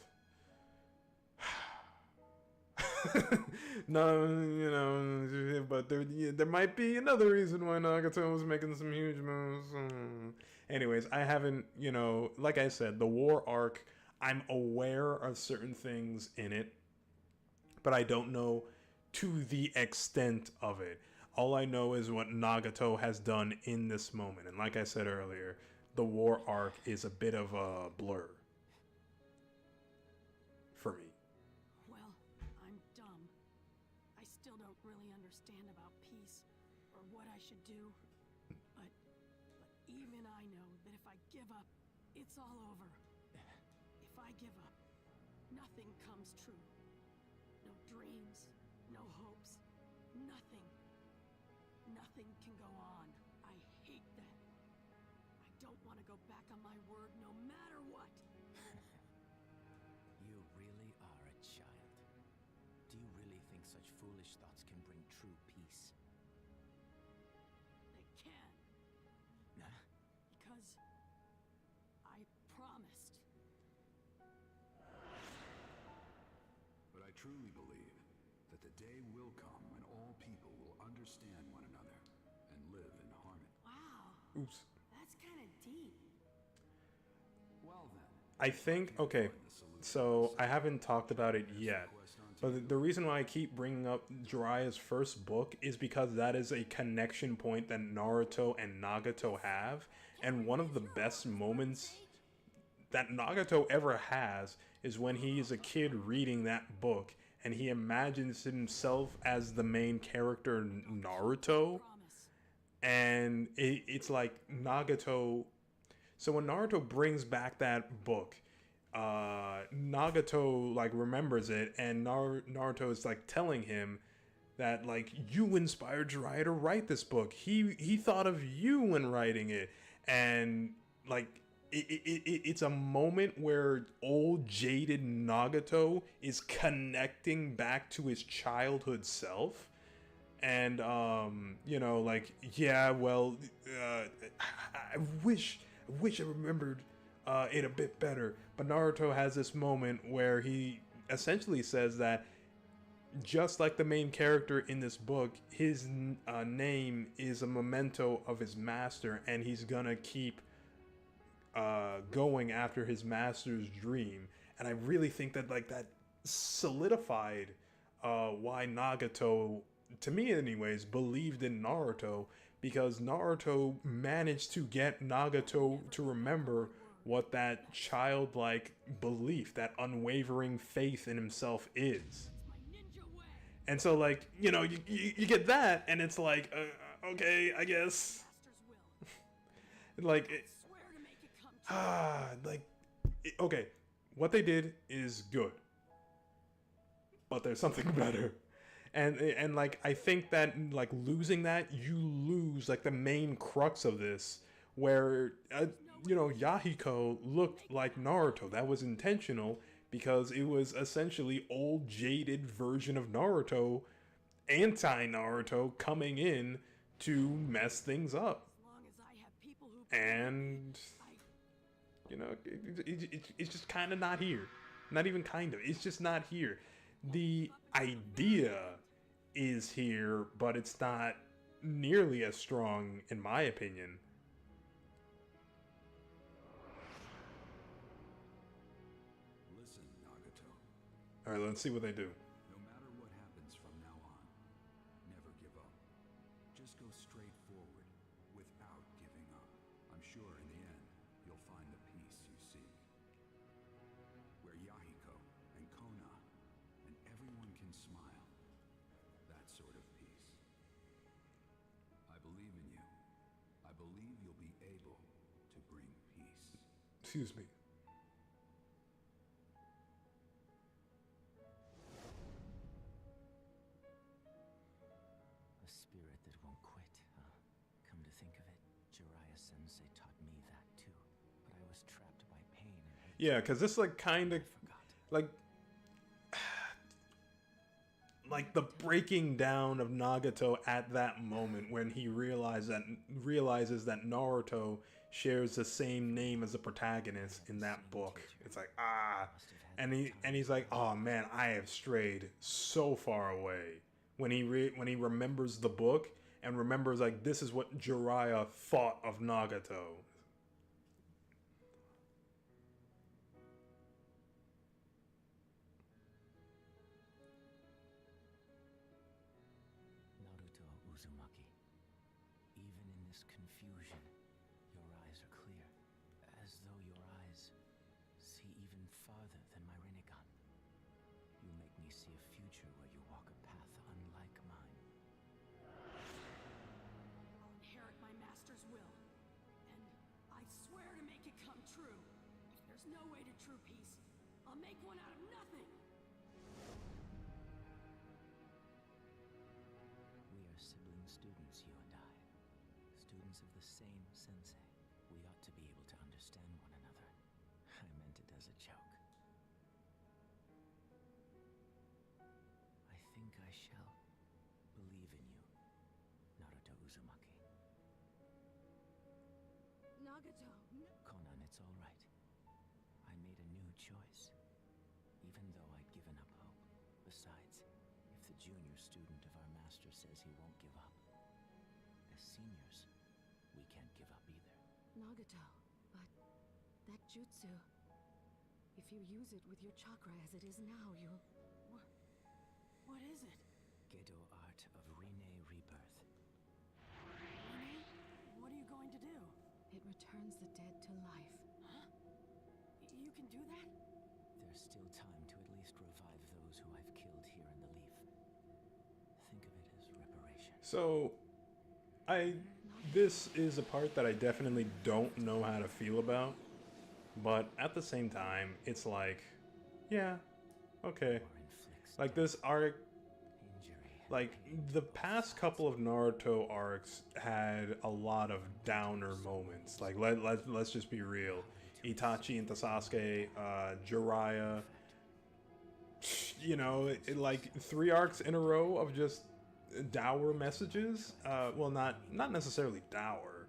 no, you know, but there might be another reason why Nagato was making some huge moves. Anyways, I haven't, you know, like I said, the war arc, I'm aware of certain things in it, but I don't know to the extent of it. All I know is what Nagato has done in this moment. And like I said earlier, the war arc is a bit of a blur for me. Well, I'm dumb. I still don't really understand about peace or what I should do. But even I know that if I give up, it's all over. If I give up, nothing comes true. No dreams, no hopes, nothing. Nothing can go on. I hate that. I don't want to go back on my word no matter what. You really are a child. Do you really think such foolish thoughts can bring true peace? They can, Nah. because I promised. But I truly believe that the day will come when all people will understand one another and live in harmony. Wow, Oops. that's kind of deep. Well then, I think, okay, so I haven't talked about it yet, but the reason why I keep bringing up Jiraiya's first book is because that is a connection point that Naruto and Nagato have, and one of the best moments that Nagato ever has is when he is a kid reading that book and he imagines himself as the main character Naruto, Promise. and it's like Nagato. So when Naruto brings back that book, Nagato like remembers it, and Naruto is like telling him that like you inspired Jiraiya to write this book. He thought of you when writing it, And like it's a moment where old jaded Nagato is connecting back to his childhood self. And you know, like, yeah, well, I wish I remembered it a bit better. But Naruto has this moment where he essentially says that just like the main character in this book, his name is a memento of his master, and he's gonna keep going after his master's dream. And I really think that like that solidified why Nagato, to me anyways, believed in Naruto, because Naruto managed to get Nagato to remember what that childlike belief, that unwavering faith in himself is. My ninja way. And so, like, you know, you get that, and it's like, okay, I guess. Master's will. Like, Swear to make it come true. like, okay, what they did is good, but there's something better. And like, I think that, like, losing that, you lose, like, the main crux of this, where, you know, Yahiko looked like Naruto. That was intentional, because it was essentially old jaded version of Naruto, anti-Naruto, coming in to mess things up. As long as I have people who And you know, it's just kind of not here. Not even kind of. It's just not here. The idea is here, but it's not nearly as strong, in my opinion. Listen, Nagato. All right, let's see what they do. No matter what happens from now on, never give up. Just go straight forward, without giving up. I'm sure in the end, you'll find the peace you seek. Where Yahiko and Kona and everyone can smile. That sort of peace. I believe in you. I believe you'll be able to bring peace. Excuse me. A spirit that won't quit, huh? Come to think of it, Jiraiya Sensei taught me that too. But I was trapped by pain and hate. Yeah, because this, like, kind of, Forgot. like the breaking down of Nagato at that moment when he realizes that Naruto shares the same name as the protagonist in that book. It's like, and he's like, oh man, I have strayed so far away. When he remembers the book and remembers, like, this is what Jiraiya thought of Nagato. Naruto Uzumaki. Even in this confusion, your eyes are clear. As though your eyes see even farther than my Rinnegan. You make me see a future where you walk a path unlike mine. I'll inherit my master's will. And I swear to make it come true. If there's no way to true peace, I'll make one out of nothing. We are sibling students, you and I. Students of the same sensei. We ought to be able to understand one another. I meant it as a joke. I think I shall believe in you, Naruto Uzumaki. Nagato. Conan, it's all right. I made a new choice, even though I'd given up hope. Besides, if the junior student of our master says he won't give up, as seniors, we can't give up either. Nagato, but that jutsu. If you use it with your chakra as it is now, you'll. What is it? Gedo art of Rine rebirth. Renee? What are you going to do? It returns the dead to life. Huh? You can do that? There's still time to at least revive those who I've killed here in the Leaf. Think of it as reparation. So, this is a part that I definitely don't know how to feel about, but at the same time, it's like, yeah, okay. War inflicts Like, this arc, injury. like the past couple of Naruto arcs had a lot of downer moments. Like let's just be real. Itachi into Sasuke, Jiraiya, like 3 arcs in a row of just dour messages. Well, not necessarily dour,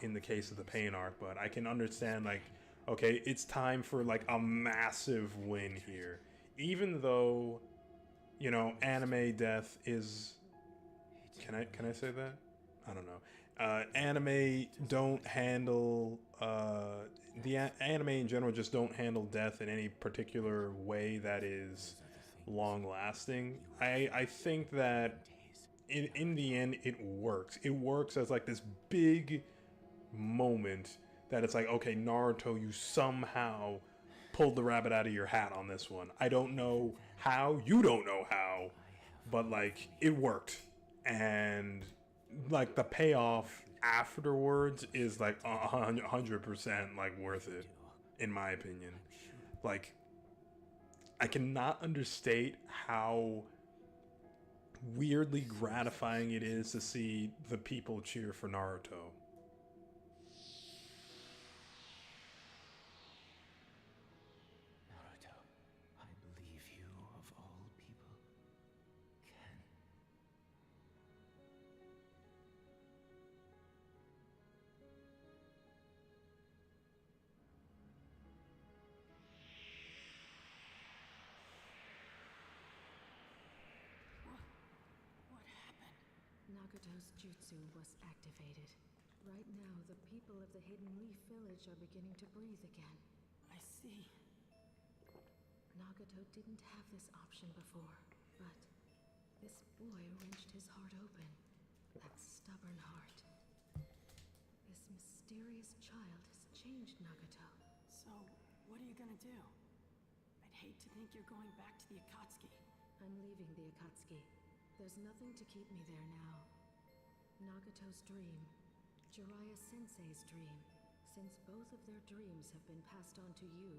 in the case of the Pain arc, but I can understand like, okay, it's time for like a massive win here, even though, anime death is. Can I say that? I don't know. Anime don't handle anime in general just don't handle death in any particular way that is long lasting. I think that in the end it works. It works as like this big moment that it's like, okay, Naruto, you somehow pulled the rabbit out of your hat on this one. I don't know how, you don't know how, but like it worked. And like the payoff afterwards is like 100% like worth it, in my opinion. Like, I cannot understate how weirdly gratifying it is to see the people cheer for Naruto. Naruto, I believe you of all people can. What happened? Nagato's jutsu was activated. Right now, the people of the Hidden Leaf Village are beginning to breathe again. I see. Nagato didn't have this option before, but this boy wrenched his heart open. That stubborn heart. This mysterious child has changed Nagato. So, what are you gonna do? I'd hate to think you're going back to the Akatsuki. I'm leaving the Akatsuki. There's nothing to keep me there now. Nagato's dream, Jiraiya Sensei's dream. Since both of their dreams have been passed on to you,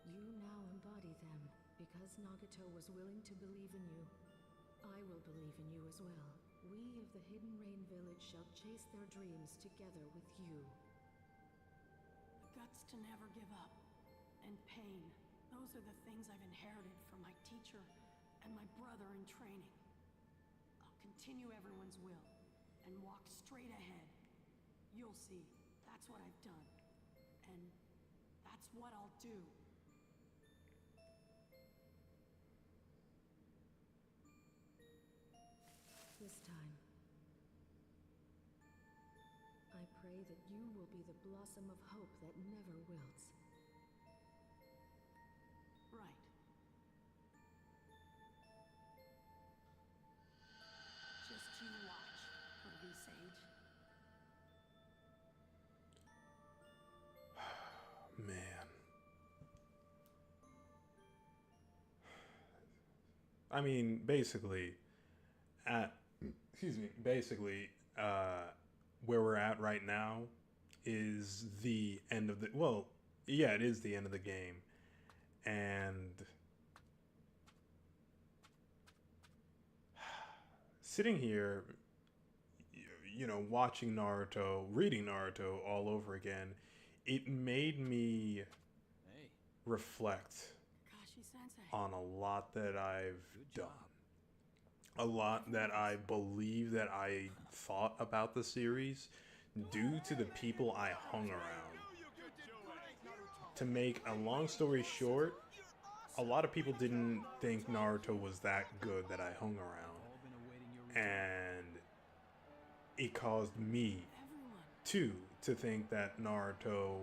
you now embody them because Nagato was willing to believe in you. I will believe in you as well. We of the Hidden Rain Village shall chase their dreams together with you. The guts to never give up. And pain. Those are the things I've inherited from my teacher and my brother in training. I'll continue everyone's will and walk straight ahead. You'll see, that's what I've done. And that's what I'll do. This time, I pray that you will be the blossom of hope that never wilts. Right. Just you watch, B.A.G. Man. I mean, basically, where we're at right now is the end of the, well, yeah, it is the end of the game. And sitting here, watching Naruto, reading Naruto all over again, it made me reflect Kakashi-sensei. on a lot that I've Good done. job. A lot that I believe that I thought about the series due to the people I hung around. To make a long story short, a lot of people didn't think Naruto was that good that I hung around. And it caused me too to think that Naruto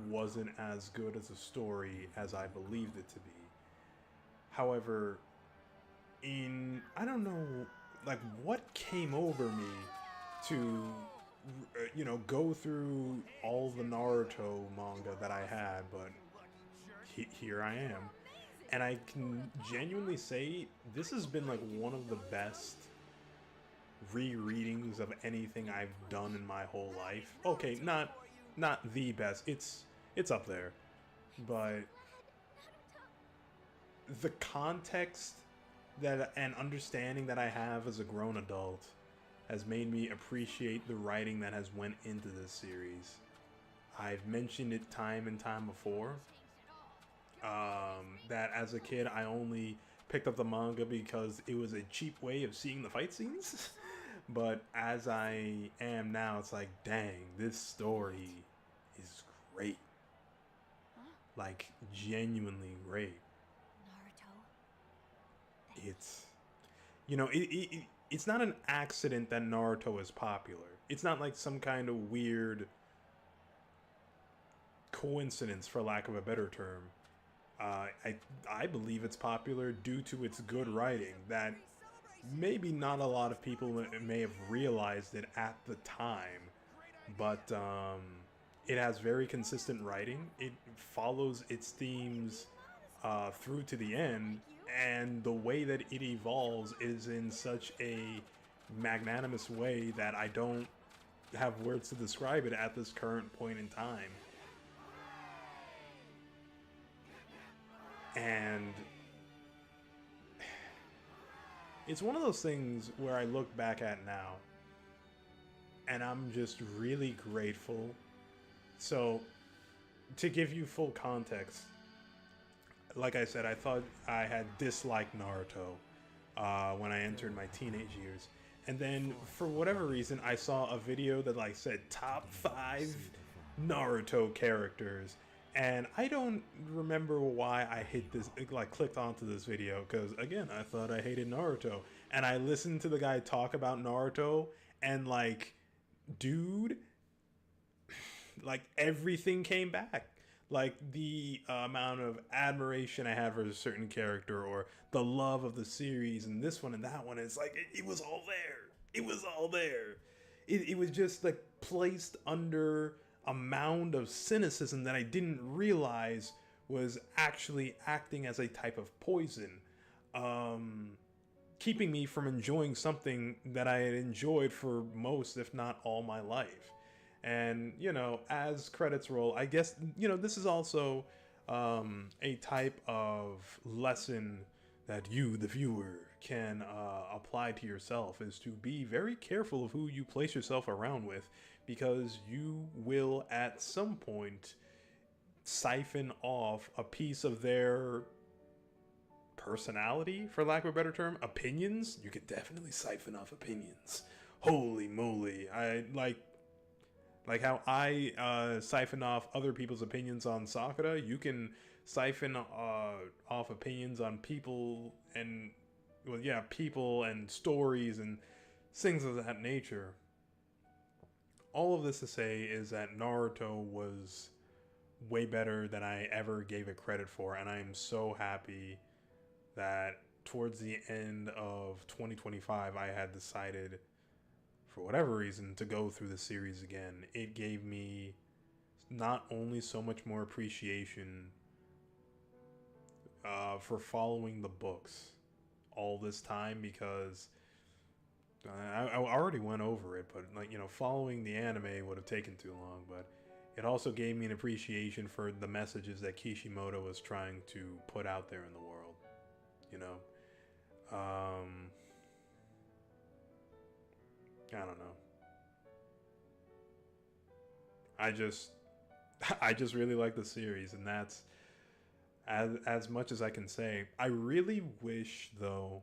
wasn't as good as a story as I believed it to be. However, I don't know, like, what came over me to, go through all the Naruto manga that I had, but here I am. And I can genuinely say this has been like one of the best rereadings of anything I've done in my whole life. Okay, not the best. It's up there. But the context that and understanding that I have as a grown adult has made me appreciate the writing that has went into this series. I've mentioned it time and time before. That as a kid, I only picked up the manga because it was a cheap way of seeing the fight scenes. But as I am now, it's like, dang, this story is great. Like, genuinely great. Naruto. It's, it's not an accident that Naruto is popular. It's not like some kind of weird coincidence, for lack of a better term. I believe it's popular due to its good writing that maybe not a lot of people may have realized it at the time, but it has very consistent writing. It follows its themes through to the end, and the way that it evolves is in such a magnanimous way that I don't have words to describe it at this current point in time. And it's one of those things where I look back at now and I'm just really grateful. So, to give you full context, like I said, I thought I had disliked Naruto when I entered my teenage years. And then, for whatever reason, I saw a video that like said top 5 Naruto characters. And I don't remember why I hit this, like clicked onto this video, because again, I thought I hated Naruto. And I listened to the guy talk about Naruto, and like, dude, like everything came back. Like the amount of admiration I had for a certain character, or the love of the series, and this one and that one. It's like, it was all there. It was all there. It was just like placed under a mound of cynicism that I didn't realize was actually acting as a type of poison, keeping me from enjoying something that I had enjoyed for most, if not all, my life. And, as credits roll, I guess, this is also a type of lesson that you, the viewer, can apply to yourself, is to be very careful of who you place yourself around with, because you will at some point siphon off a piece of their personality, for lack of a better term. Opinions, you could definitely siphon off opinions. Holy moly. I like how I siphon off other people's opinions on Sakura. You can siphon off opinions on people and, people and stories and things of that nature. All of this to say is that Naruto was way better than I ever gave it credit for, and I am so happy that towards the end of 2025 I had decided, for whatever reason, to go through the series again. It gave me not only so much more appreciation for following the books all this time, because I already went over it, but following the anime would have taken too long. But it also gave me an appreciation for the messages that Kishimoto was trying to put out there in the world. I don't know. I just really like the series, and that's as much as I can say. I really wish, though.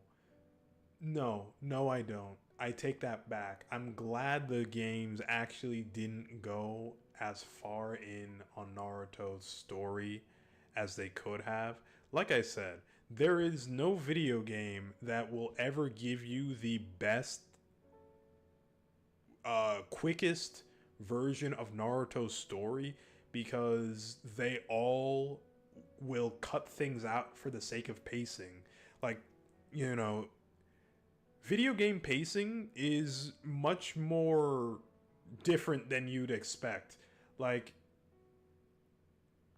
No, I don't. I take that back. I'm glad the games actually didn't go as far in on Naruto's story as they could have. Like I said, there is no video game that will ever give you the best, quickest version of Naruto's story, because they all will cut things out for the sake of pacing. Like, video game pacing is much more different than you'd expect. Like,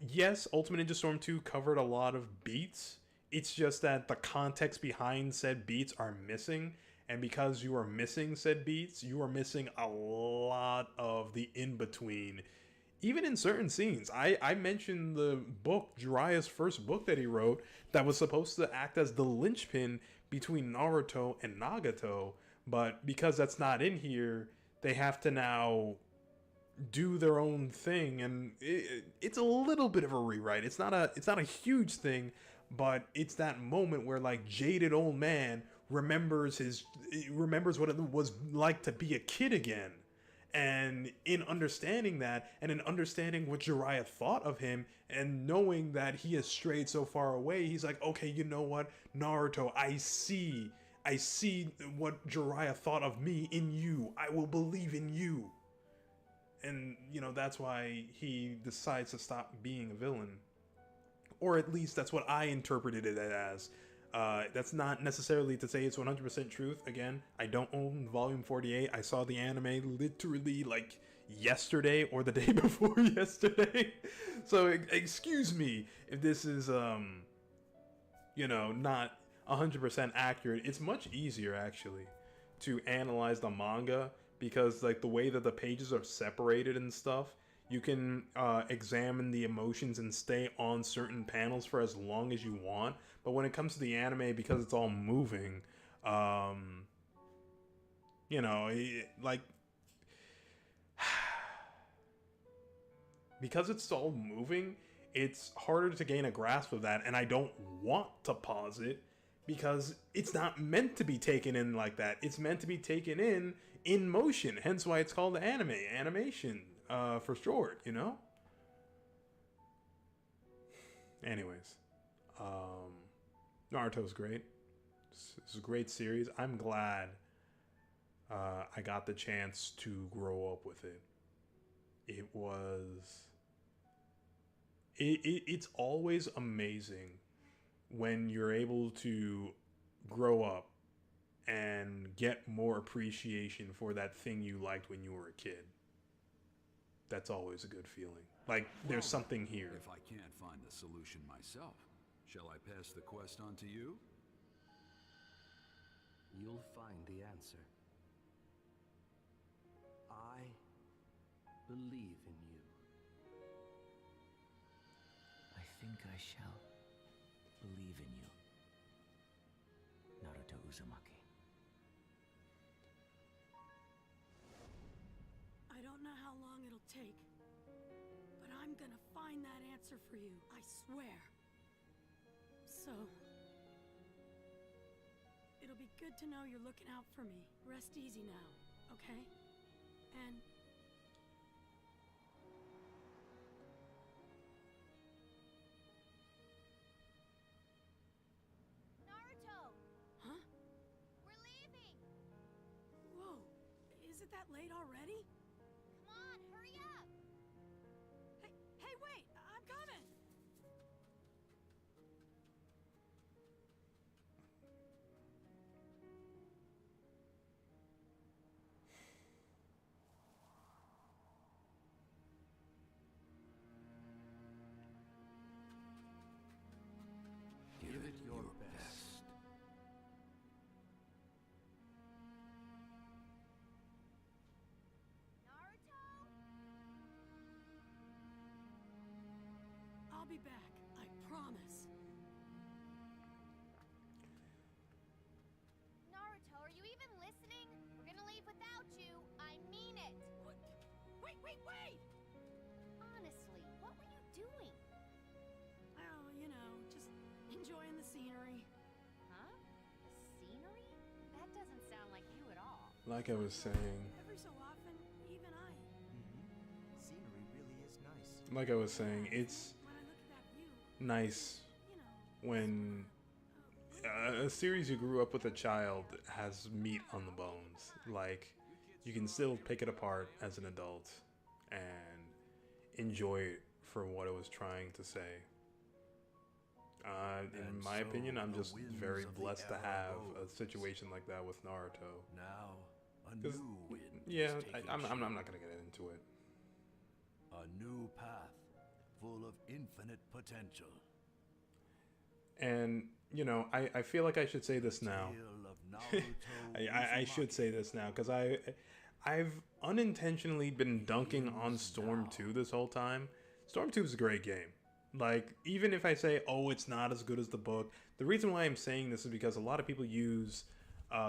yes, Ultimate Ninja Storm 2 covered a lot of beats. It's just that the context behind said beats are missing. And because you are missing said beats, you are missing a lot of the in-between even in certain scenes. I mentioned the book, Jiraiya's first book that he wrote, that was supposed to act as the linchpin between Naruto and Nagato, but because that's not in here, they have to now do their own thing, and it's a little bit of a rewrite. It's not a huge thing, but it's that moment where like jaded old man remembers what it was like to be a kid again. And in understanding that, and in understanding what Jiraiya thought of him, and knowing that he has strayed so far away, he's like, okay, you know what, Naruto, I see what Jiraiya thought of me in you. I will believe in you. And, that's why he decides to stop being a villain. Or at least that's what I interpreted it as. That's not necessarily to say it's 100% truth. Again, I don't own Volume 48. I saw the anime literally like yesterday or the day before yesterday. So excuse me if this is, not 100% accurate. It's much easier, actually, to analyze the manga because, like, the way that the pages are separated and stuff, you can examine the emotions and stay on certain panels for as long as you want. But when it comes to the anime, because it's all moving, like, because it's all moving, it's harder to gain a grasp of that, and I don't want to pause it because it's not meant to be taken in like that. It's meant to be taken in motion, hence why it's called animation, for short, Anyways, Naruto's great. It's a great series. I'm glad I got the chance to grow up with it. It's always amazing when you're able to grow up and get more appreciation for that thing you liked when you were a kid. That's always a good feeling. Like, there's something here. If I can't find the solution myself, shall I pass the quest on to you? You'll find the answer. I believe in you. I think I shall believe in you, Naruto Uzumaki. I don't know how long it'll take, but I'm gonna find that answer for you, I swear. So, it'll be good to know you're looking out for me. Rest easy now, okay? And Naruto! huh? We're leaving! Whoa, is it that late already? Come on, hurry up! Hey, wait! I'm coming! Give it your best. Naruto? I'll be back, I promise. Naruto, are you even listening? We're gonna leave without you. I mean it. What? Wait! Honestly, what were you doing? Oh, just enjoying the scenery. Huh? The scenery? That doesn't sound like you at all. Like I was saying, Every so often, even I. Scenery really is nice. it's When I look at that view, nice you know, when a series you grew up with a child has meat on the bones. Like, you can still pick it apart as an adult and enjoy it for what it was trying to say. In And my opinion, so I'm the just winds very of the blessed to era have a goes. situation like that with Naruto. Now, a 'Cause, new wind yeah, is taking I'm shape. not gonna get into it. A new path, full of infinite potential. And I feel like I should say this now. Tale of Naruto I should say Uzumaki. this now because I've unintentionally been dunking on Storm 2 this whole time. Storm 2 is a great game. Like, even if I say, oh, it's not as good as the book, the reason why I'm saying this is because a lot of people use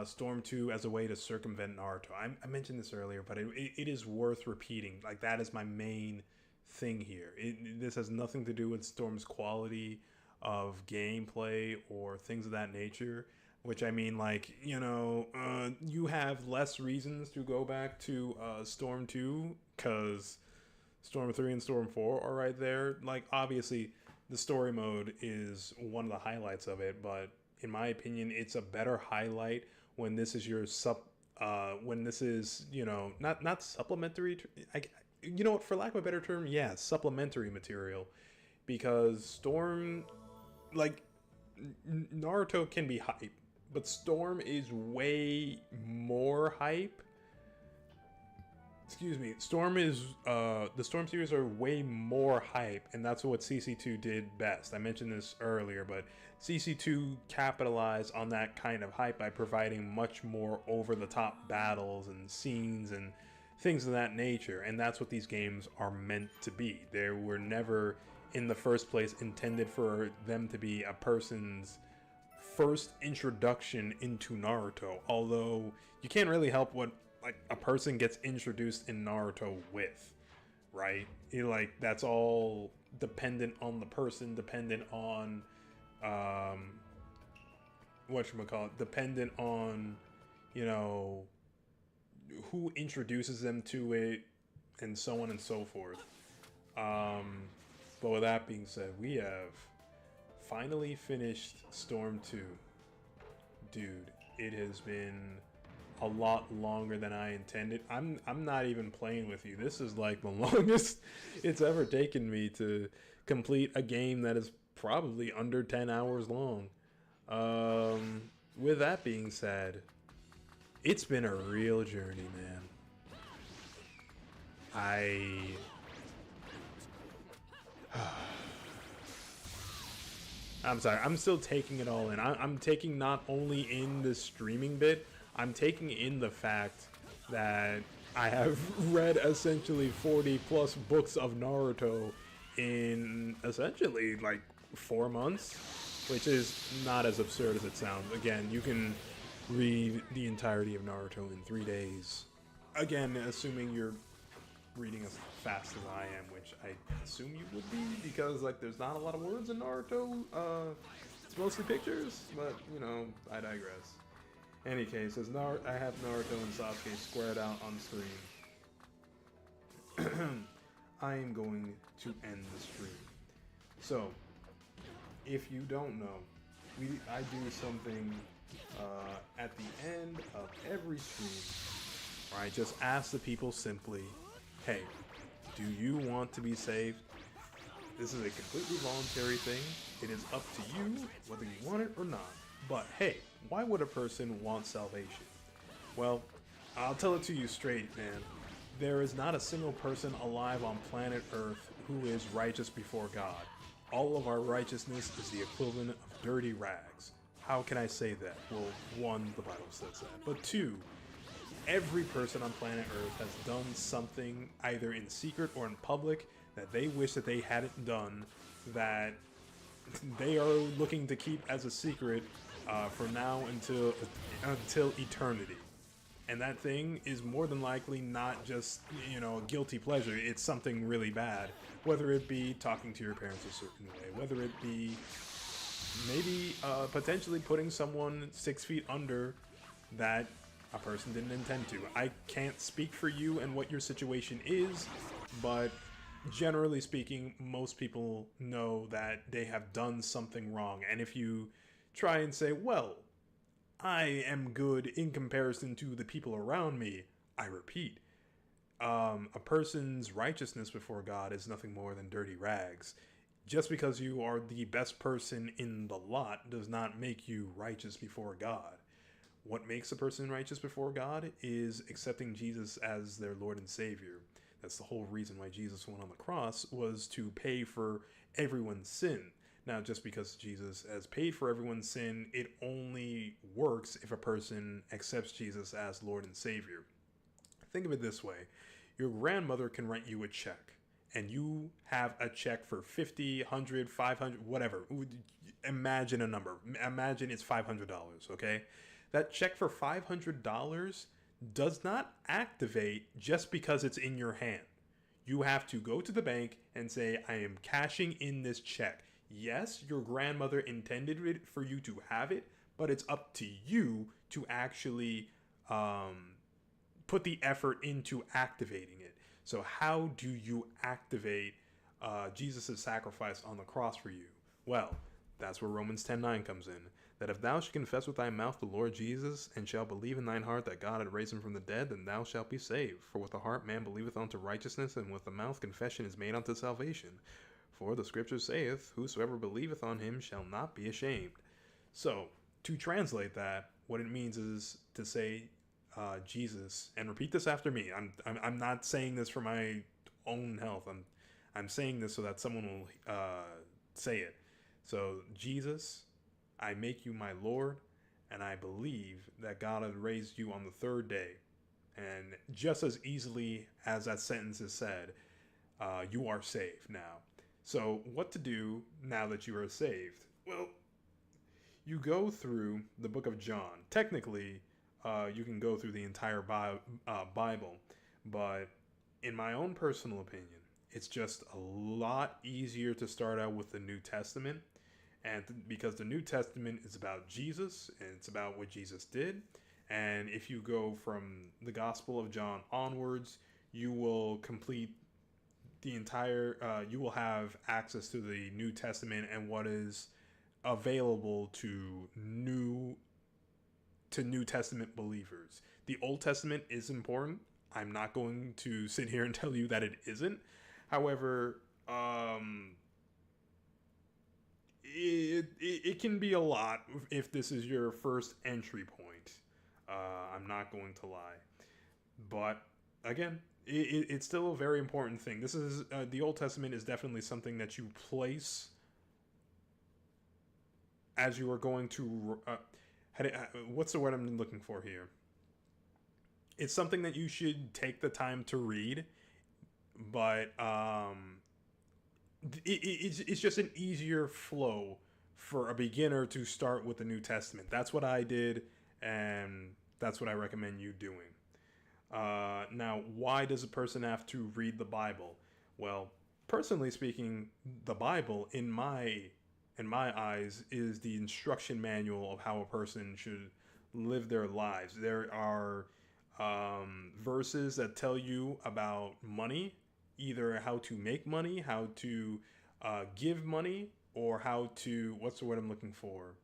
Storm 2 as a way to circumvent Naruto. I mentioned this earlier, but it is worth repeating. Like, that is my main thing here. This has nothing to do with Storm's quality of gameplay or things of that nature. Which I mean, like, you have less reasons to go back to Storm 2 because Storm 3 and Storm 4 are right there. Like, obviously, the story mode is one of the highlights of it, but in my opinion, it's a better highlight when this is your when this is, not supplementary. You know what, for lack of a better term, yeah, supplementary material. Because Storm, like, Naruto can be hype, but Storm is way more hype. Excuse me. Storm is the Storm series are way more hype, and that's what CC2 did best. I mentioned this earlier, but CC2 capitalized on that kind of hype by providing much more over-the-top battles and scenes and things of that nature, and that's what these games are meant to be. They were never, in the first place, intended for them to be a person's first introduction into Naruto, although you can't really help what like a person gets introduced in Naruto with, right? Like, that's all dependent on the person, dependent on whatchamacallit, dependent on, who introduces them to it, and so on and so forth. But with that being said, we have finally finished Storm 2. Dude, it has been a lot longer than I intended. I'm not even playing with you. This is like the longest it's ever taken me to complete a game that is probably under 10 hours long. With that being said, it's been a real journey, man. I'm sorry, I'm still taking it all in. I'm taking not only in the streaming bit, I'm taking in the fact that I have read essentially 40 plus books of Naruto in essentially like 4 months, which is not as absurd as it sounds. Again, you can read the entirety of Naruto in 3 days. Again, assuming you're reading as fast as I am, which I assume you would be, because like there's not a lot of words in Naruto. It's mostly pictures, but I digress. Any case, as I have Naruto and Sasuke squared out on screen, I am going to end the stream. So, if you don't know, I do something at the end of every stream where I just ask the people simply, hey, do you want to be saved? This is a completely voluntary thing. It is up to you whether you want it or not. But hey, why would a person want salvation? Well, I'll tell it to you straight, man. There is not a single person alive on planet Earth who is righteous before God. All of our righteousness is the equivalent of dirty rags. How can I say that? Well, one, the Bible says that. But two, every person on planet Earth has done something either in secret or in public that they wish that they hadn't done, that they are looking to keep as a secret for now until eternity. And that thing is more than likely not just, a guilty pleasure. It's something really bad. Whether it be talking to your parents a certain way, whether it be maybe potentially putting someone 6 feet under that a person didn't intend to. I can't speak for you and what your situation is, but generally speaking, most people know that they have done something wrong. And if you try and say, well, I am good in comparison to the people around me, I repeat, a person's righteousness before God is nothing more than dirty rags. Just because you are the best person in the lot does not make you righteous before God. What makes a person righteous before God is accepting Jesus as their Lord and Savior. That's the whole reason why Jesus went on the cross, was to pay for everyone's sin. Now, just because Jesus has paid for everyone's sin, it only works if a person accepts Jesus as Lord and Savior. Think of it this way. Your grandmother can write you a check, and you have a check for 50, 100, 500, whatever. Imagine a number. Imagine it's $500, okay? That check for $500 does not activate just because it's in your hand. You have to go to the bank and say, I am cashing in this check. Yes, your grandmother intended it for you to have it, but it's up to you to actually put the effort into activating it. So how do you activate Jesus' sacrifice on the cross for you? Well, that's where Romans 10:9 comes in. That if thou shalt confess with thy mouth the Lord Jesus, and shalt believe in thine heart that God had raised him from the dead, then thou shalt be saved. For with the heart man believeth unto righteousness, and with the mouth confession is made unto salvation. For the scripture saith, whosoever believeth on him shall not be ashamed. So, to translate that, what it means is to say Jesus, and repeat this after me. I'm not saying this for my own health. I'm saying this so that someone will say it. So, Jesus, I make you my Lord, and I believe that God had raised you on the third day. And just as easily as that sentence is said, you are saved now. So, what to do now that you are saved? Well, you go through the book of John. Technically, you can go through the entire Bible, but in my own personal opinion, it's just a lot easier to start out with the New Testament. And because the New Testament is about Jesus and it's about what Jesus did. And if you go from the Gospel of John onwards, you will complete the entire, you will have access to the New Testament and what is available to New Testament believers. The Old Testament is important. I'm not going to sit here and tell you that it isn't. However, it can be a lot if this is your first entry point. I'm not going to lie. But again, it's still a very important thing. This is the Old Testament is definitely something that you place as you are going to what's the word I'm looking for here? It's something that you should take the time to read, but it's just an easier flow for a beginner to start with the New Testament. That's what I did, and that's what I recommend you doing. Now, why does a person have to read the Bible? Well, personally speaking, the Bible, in my eyes, is the instruction manual of how a person should live their lives. There are verses that tell you about money, either how to make money, how to give money, or how to, what's the word I'm looking for?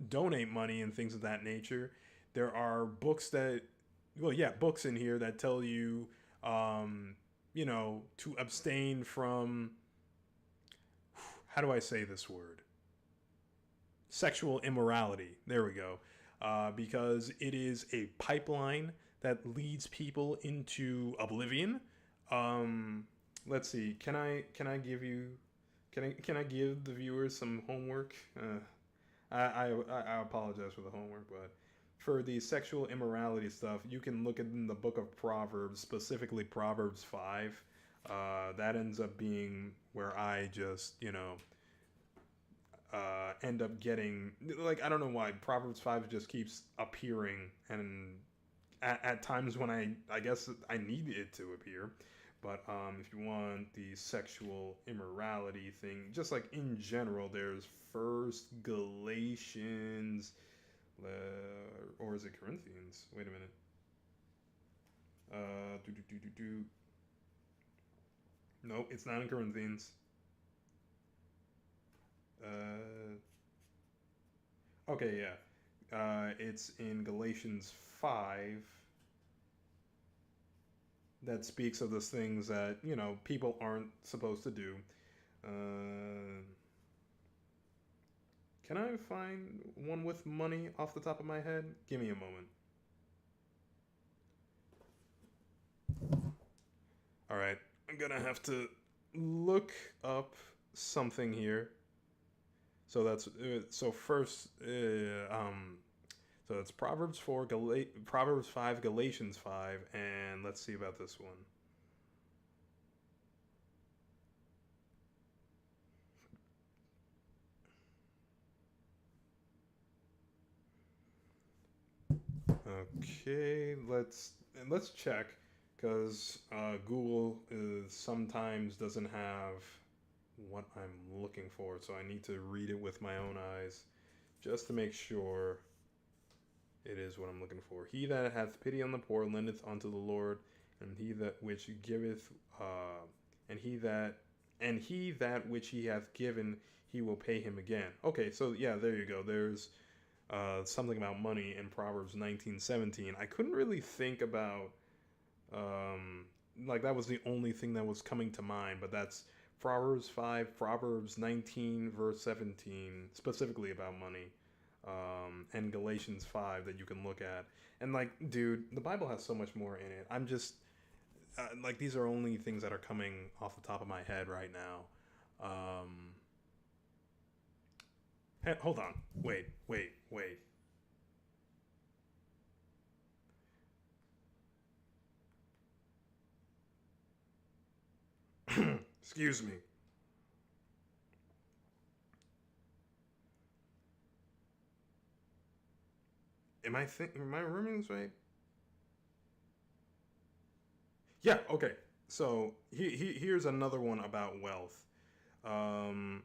Donate money and things of that nature. There are books that, books in here that tell you, to abstain from, how do I say this word? Sexual immorality. There we go. Because it is a pipeline that leads people into oblivion. Let's see. Can I give the viewers some homework? I apologize for the homework, but for the sexual immorality stuff, you can look in the book of Proverbs, specifically Proverbs 5. That ends up being where I just, end up getting, like, I don't know why Proverbs 5 just keeps appearing, and at times when I guess I need it to appear. But if you want the sexual immorality thing, just like in general, there's First Galatians, or is it Corinthians? Wait a minute. No, it's not in Corinthians. Okay, yeah. It's in Galatians 5 that speaks of those things that, people aren't supposed to do. Can I find one with money off the top of my head? Give me a moment. All right, I'm gonna have to look up something here. So that's so first, So it's Proverbs 4, Proverbs 5, Galatians 5, and let's see about this one. Okay, let's check, because Google sometimes doesn't have what I'm looking for, so I need to read it with my own eyes just to make sure it is what I'm looking for. He that hath pity on the poor lendeth unto the Lord, and he that which giveth, and he that which he hath given, he will pay him again. Okay, so yeah, there you go. There's something about money in Proverbs 19:17. I couldn't really think about like that was the only thing that was coming to mind, but that's Proverbs 5, Proverbs 19 verse 17, specifically about money, and Galatians 5 that you can look at. And like, dude, the Bible has so much more in it. I'm just like, these are only things that are coming off the top of my head right now. Hold on. Wait. Excuse me. Am I remembering this right? Yeah, okay. So here's another one about wealth. Um,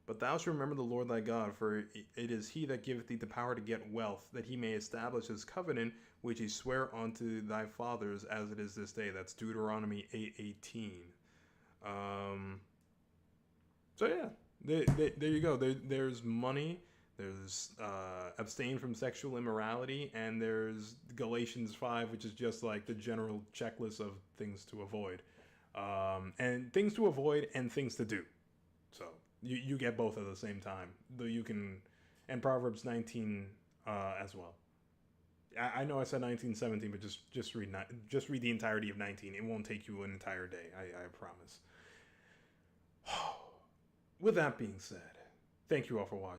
but thou shalt remember the Lord thy God, for it is he that giveth thee the power to get wealth, that he may establish his covenant, which he sware unto thy fathers, as it is this day. That's Deuteronomy 8:18. Um, so yeah, there you go. There's money. There's abstain from sexual immorality, and there's Galatians 5, which is just like the general checklist of things to avoid, and things to avoid and things to do. So you get both at the same time. Though you can, and Proverbs 19 as well. I know I said 19:17, but just read the entirety of 19. It won't take you an entire day. I promise. With that being said, thank you all for watching.